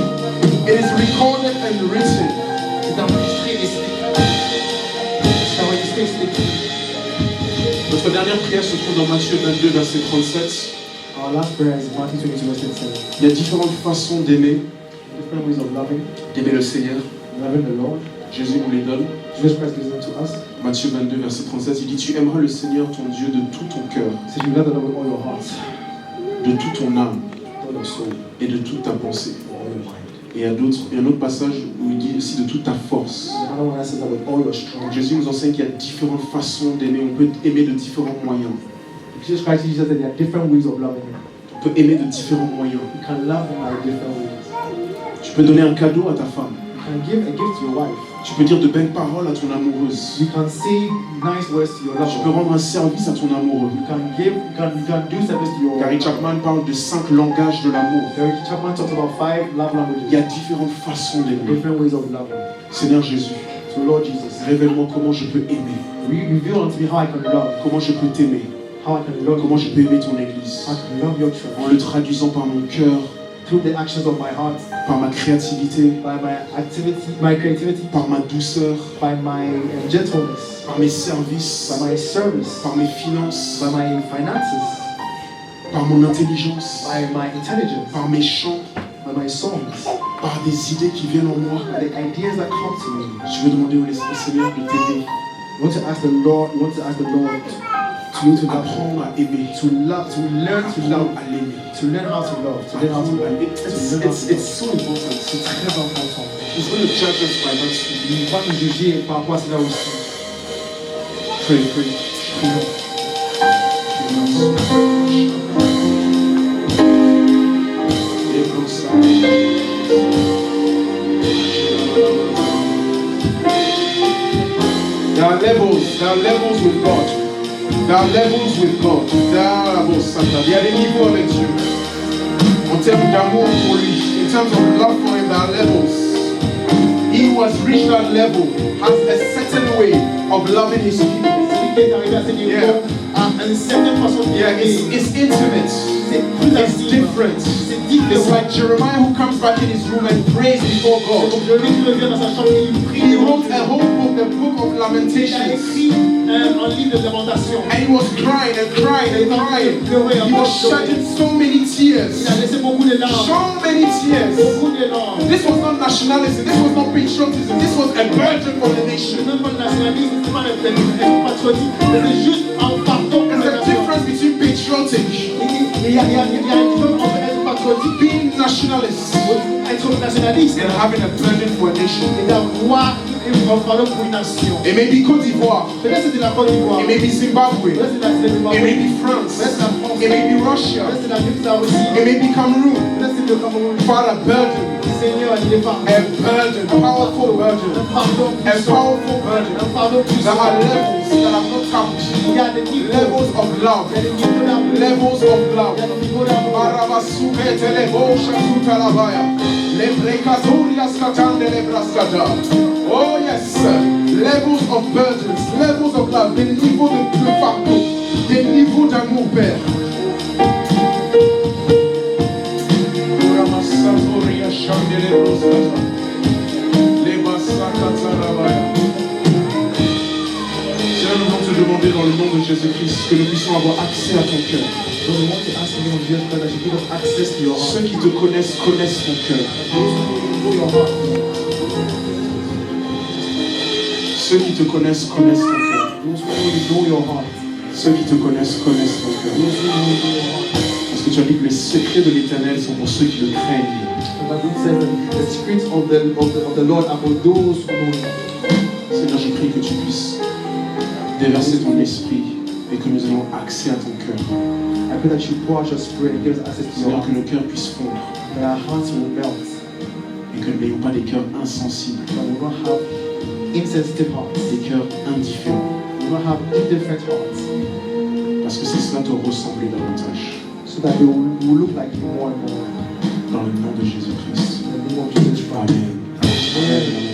It is recorded and written. Notre dernière prière se trouve dans Matthieu 22, verset 37. Our last prayer is Matthew 22, verse 37. Il y a différentes façons d'aimer. Different ways of loving. D'aimer le Seigneur. Loving the Lord. Jésus nous les donne. Jesus Christ gives them to us. Matthieu 22, verset 37, il dit: tu aimeras le Seigneur ton Dieu de tout ton cœur, So you love the Lord with all your heart, de toute ton âme all your soul, et de toute ta pensée. all your mind. Et il y a un autre passage où il dit aussi de toute ta force. Another one that says that with all your strength. Donc Jésus nous enseigne qu'il y a différentes façons d'aimer. On peut aimer de différents moyens. Jesus Christ teaches us that there are different ways of loving Him. On peut aimer de différents moyens. You can love Him by different ways. Tu peux donner un cadeau à ta femme. You can give a gift to your wife. Tu peux dire de belles paroles à ton amoureuse. You can say nice words to your Tu peux lover. rendre un service à ton amoureux. You can do service to your Gary Chapman parle de 5 langages de l'amour. Gary Chapman talks about 5 love Il y a languages. différentes façons d'aimer. Different ways of loving. Seigneur Jésus, So Lord Jesus, révèle-moi comment je peux aimer. reveal unto me how I can love. Comment je peux t'aimer. How I can love Comment you. je peux aimer ton église. How I can love your En church. le traduisant par mon cœur, Through the actions of my heart, par ma créativité, by my creativity, par ma douceur, by my gentleness, par mes services, by my service, par mes finances, by my finances, par mon intelligence, by my intelligence, par mes chants, by my songs, par des idées qui viennent en moi. by the ideas that come to me. Je veux demander au Seigneur de t'aider, You want to ask the Lord to you to love, apprendre à aimer, to love, to learn to love, apprendre à l'aimer. to learn how to love, to learn how to Apprendre à love. l'aimer. It's so important. C'est très important. He's going to judge us by that. Il va nous juger par rapport à cela aussi. Pray. Prions. There are levels with God. There are levels with God. Il y a des niveaux avec Dieu. En termes d'amour pour lui, in terms of love for him, there are levels. He who has reached that level has a certain way of loving his people. Celui qui est arrivé à ce niveau a une certaine façon de Yeah, aimer. it's intimate. C'est plus It's intime. different. C'est It's différent. like Jeremiah who comes back in his room and prays before C'est God. comme Jérémie qui revient dans sa chambre et il prie. He wrote a whole book, the book of Il a Lamentations. écrit un livre de lamentation. And he was crying and crying and crying. He was shedding so many Il tears. a laissé beaucoup de larmes. So many tears. Beaucoup de larmes. This was not nationalism, this was not patriotism, this was a burden for the C'est nation. même pas le nationalisme, c'est pas le patriotisme, c'est juste un pardon pour There's la a nation. difference between patriotic, Il y a une différence entre être patriotique, being nationalist, être nationaliste, and having a burden for a nation. et d'avoir un pardon pour une nation. It may be Côte d'Ivoire, Peut-être c'est de la Côte d'Ivoire, it may be Zimbabwe, peut-être c'est de la Zimbabwe, it may be peut-être France, c'est la France, it may be peut-être Russia, c'est la Russie, it may be Cameroon. peut-être c'est le Cameroun. Father, burden, Seigneur, il est pardon. a burden, powerful burden, Un pardon a puissant. powerful burden. Un pardon There puissant. are levels that are not count. Il y a des niveaux. Levels of love, Il y a des niveaux d'amour. levels of love. Il y a des niveaux d'amour. Barabasuke telebosha kutalabaya. Lebrekaturias katande lebraskata. Oh yes, levels of burdens, levels of love, des niveaux de pardon, des niveaux d'amour, Père. Oramasatoria shandele broskata. Lebasakatarabaya. Seigneur, nous voulons te demander dans le nom de Jésus-Christ que nous puissions avoir accès à ton cœur. So we want to ask the name of Jesus Christ that you give us access to your heart. Ceux qui te connaissent connaissent ton cœur. Those who know your heart. Ceux qui te connaissent connaissent ton cœur. Those who know your heart. Ceux qui te connaissent connaissent ton cœur. Those who know your heart. Parce que tu as dit que les secrets de l'Éternel sont pour ceux qui le craignent. The Bible says that the secrets of the Lord are for those who know Him. Seigneur, je prie que tu puisses déverser ton esprit et que nous ayons accès à ton cœur. I pray that you pour out your spirit and give us access to your Seigneur, heart. que nos cœurs puissent fondre That our hearts will melt. et que nous n'ayons pas des cœurs insensibles, That we will not have insensitive hearts. des cœurs indifférents. We will not have indifferent hearts. Parce que c'est cela te ressembler davantage. So that we will look like you more and more. Dans le nom de Jésus-Christ. In the name of Jesus Christ. Amen. Amen.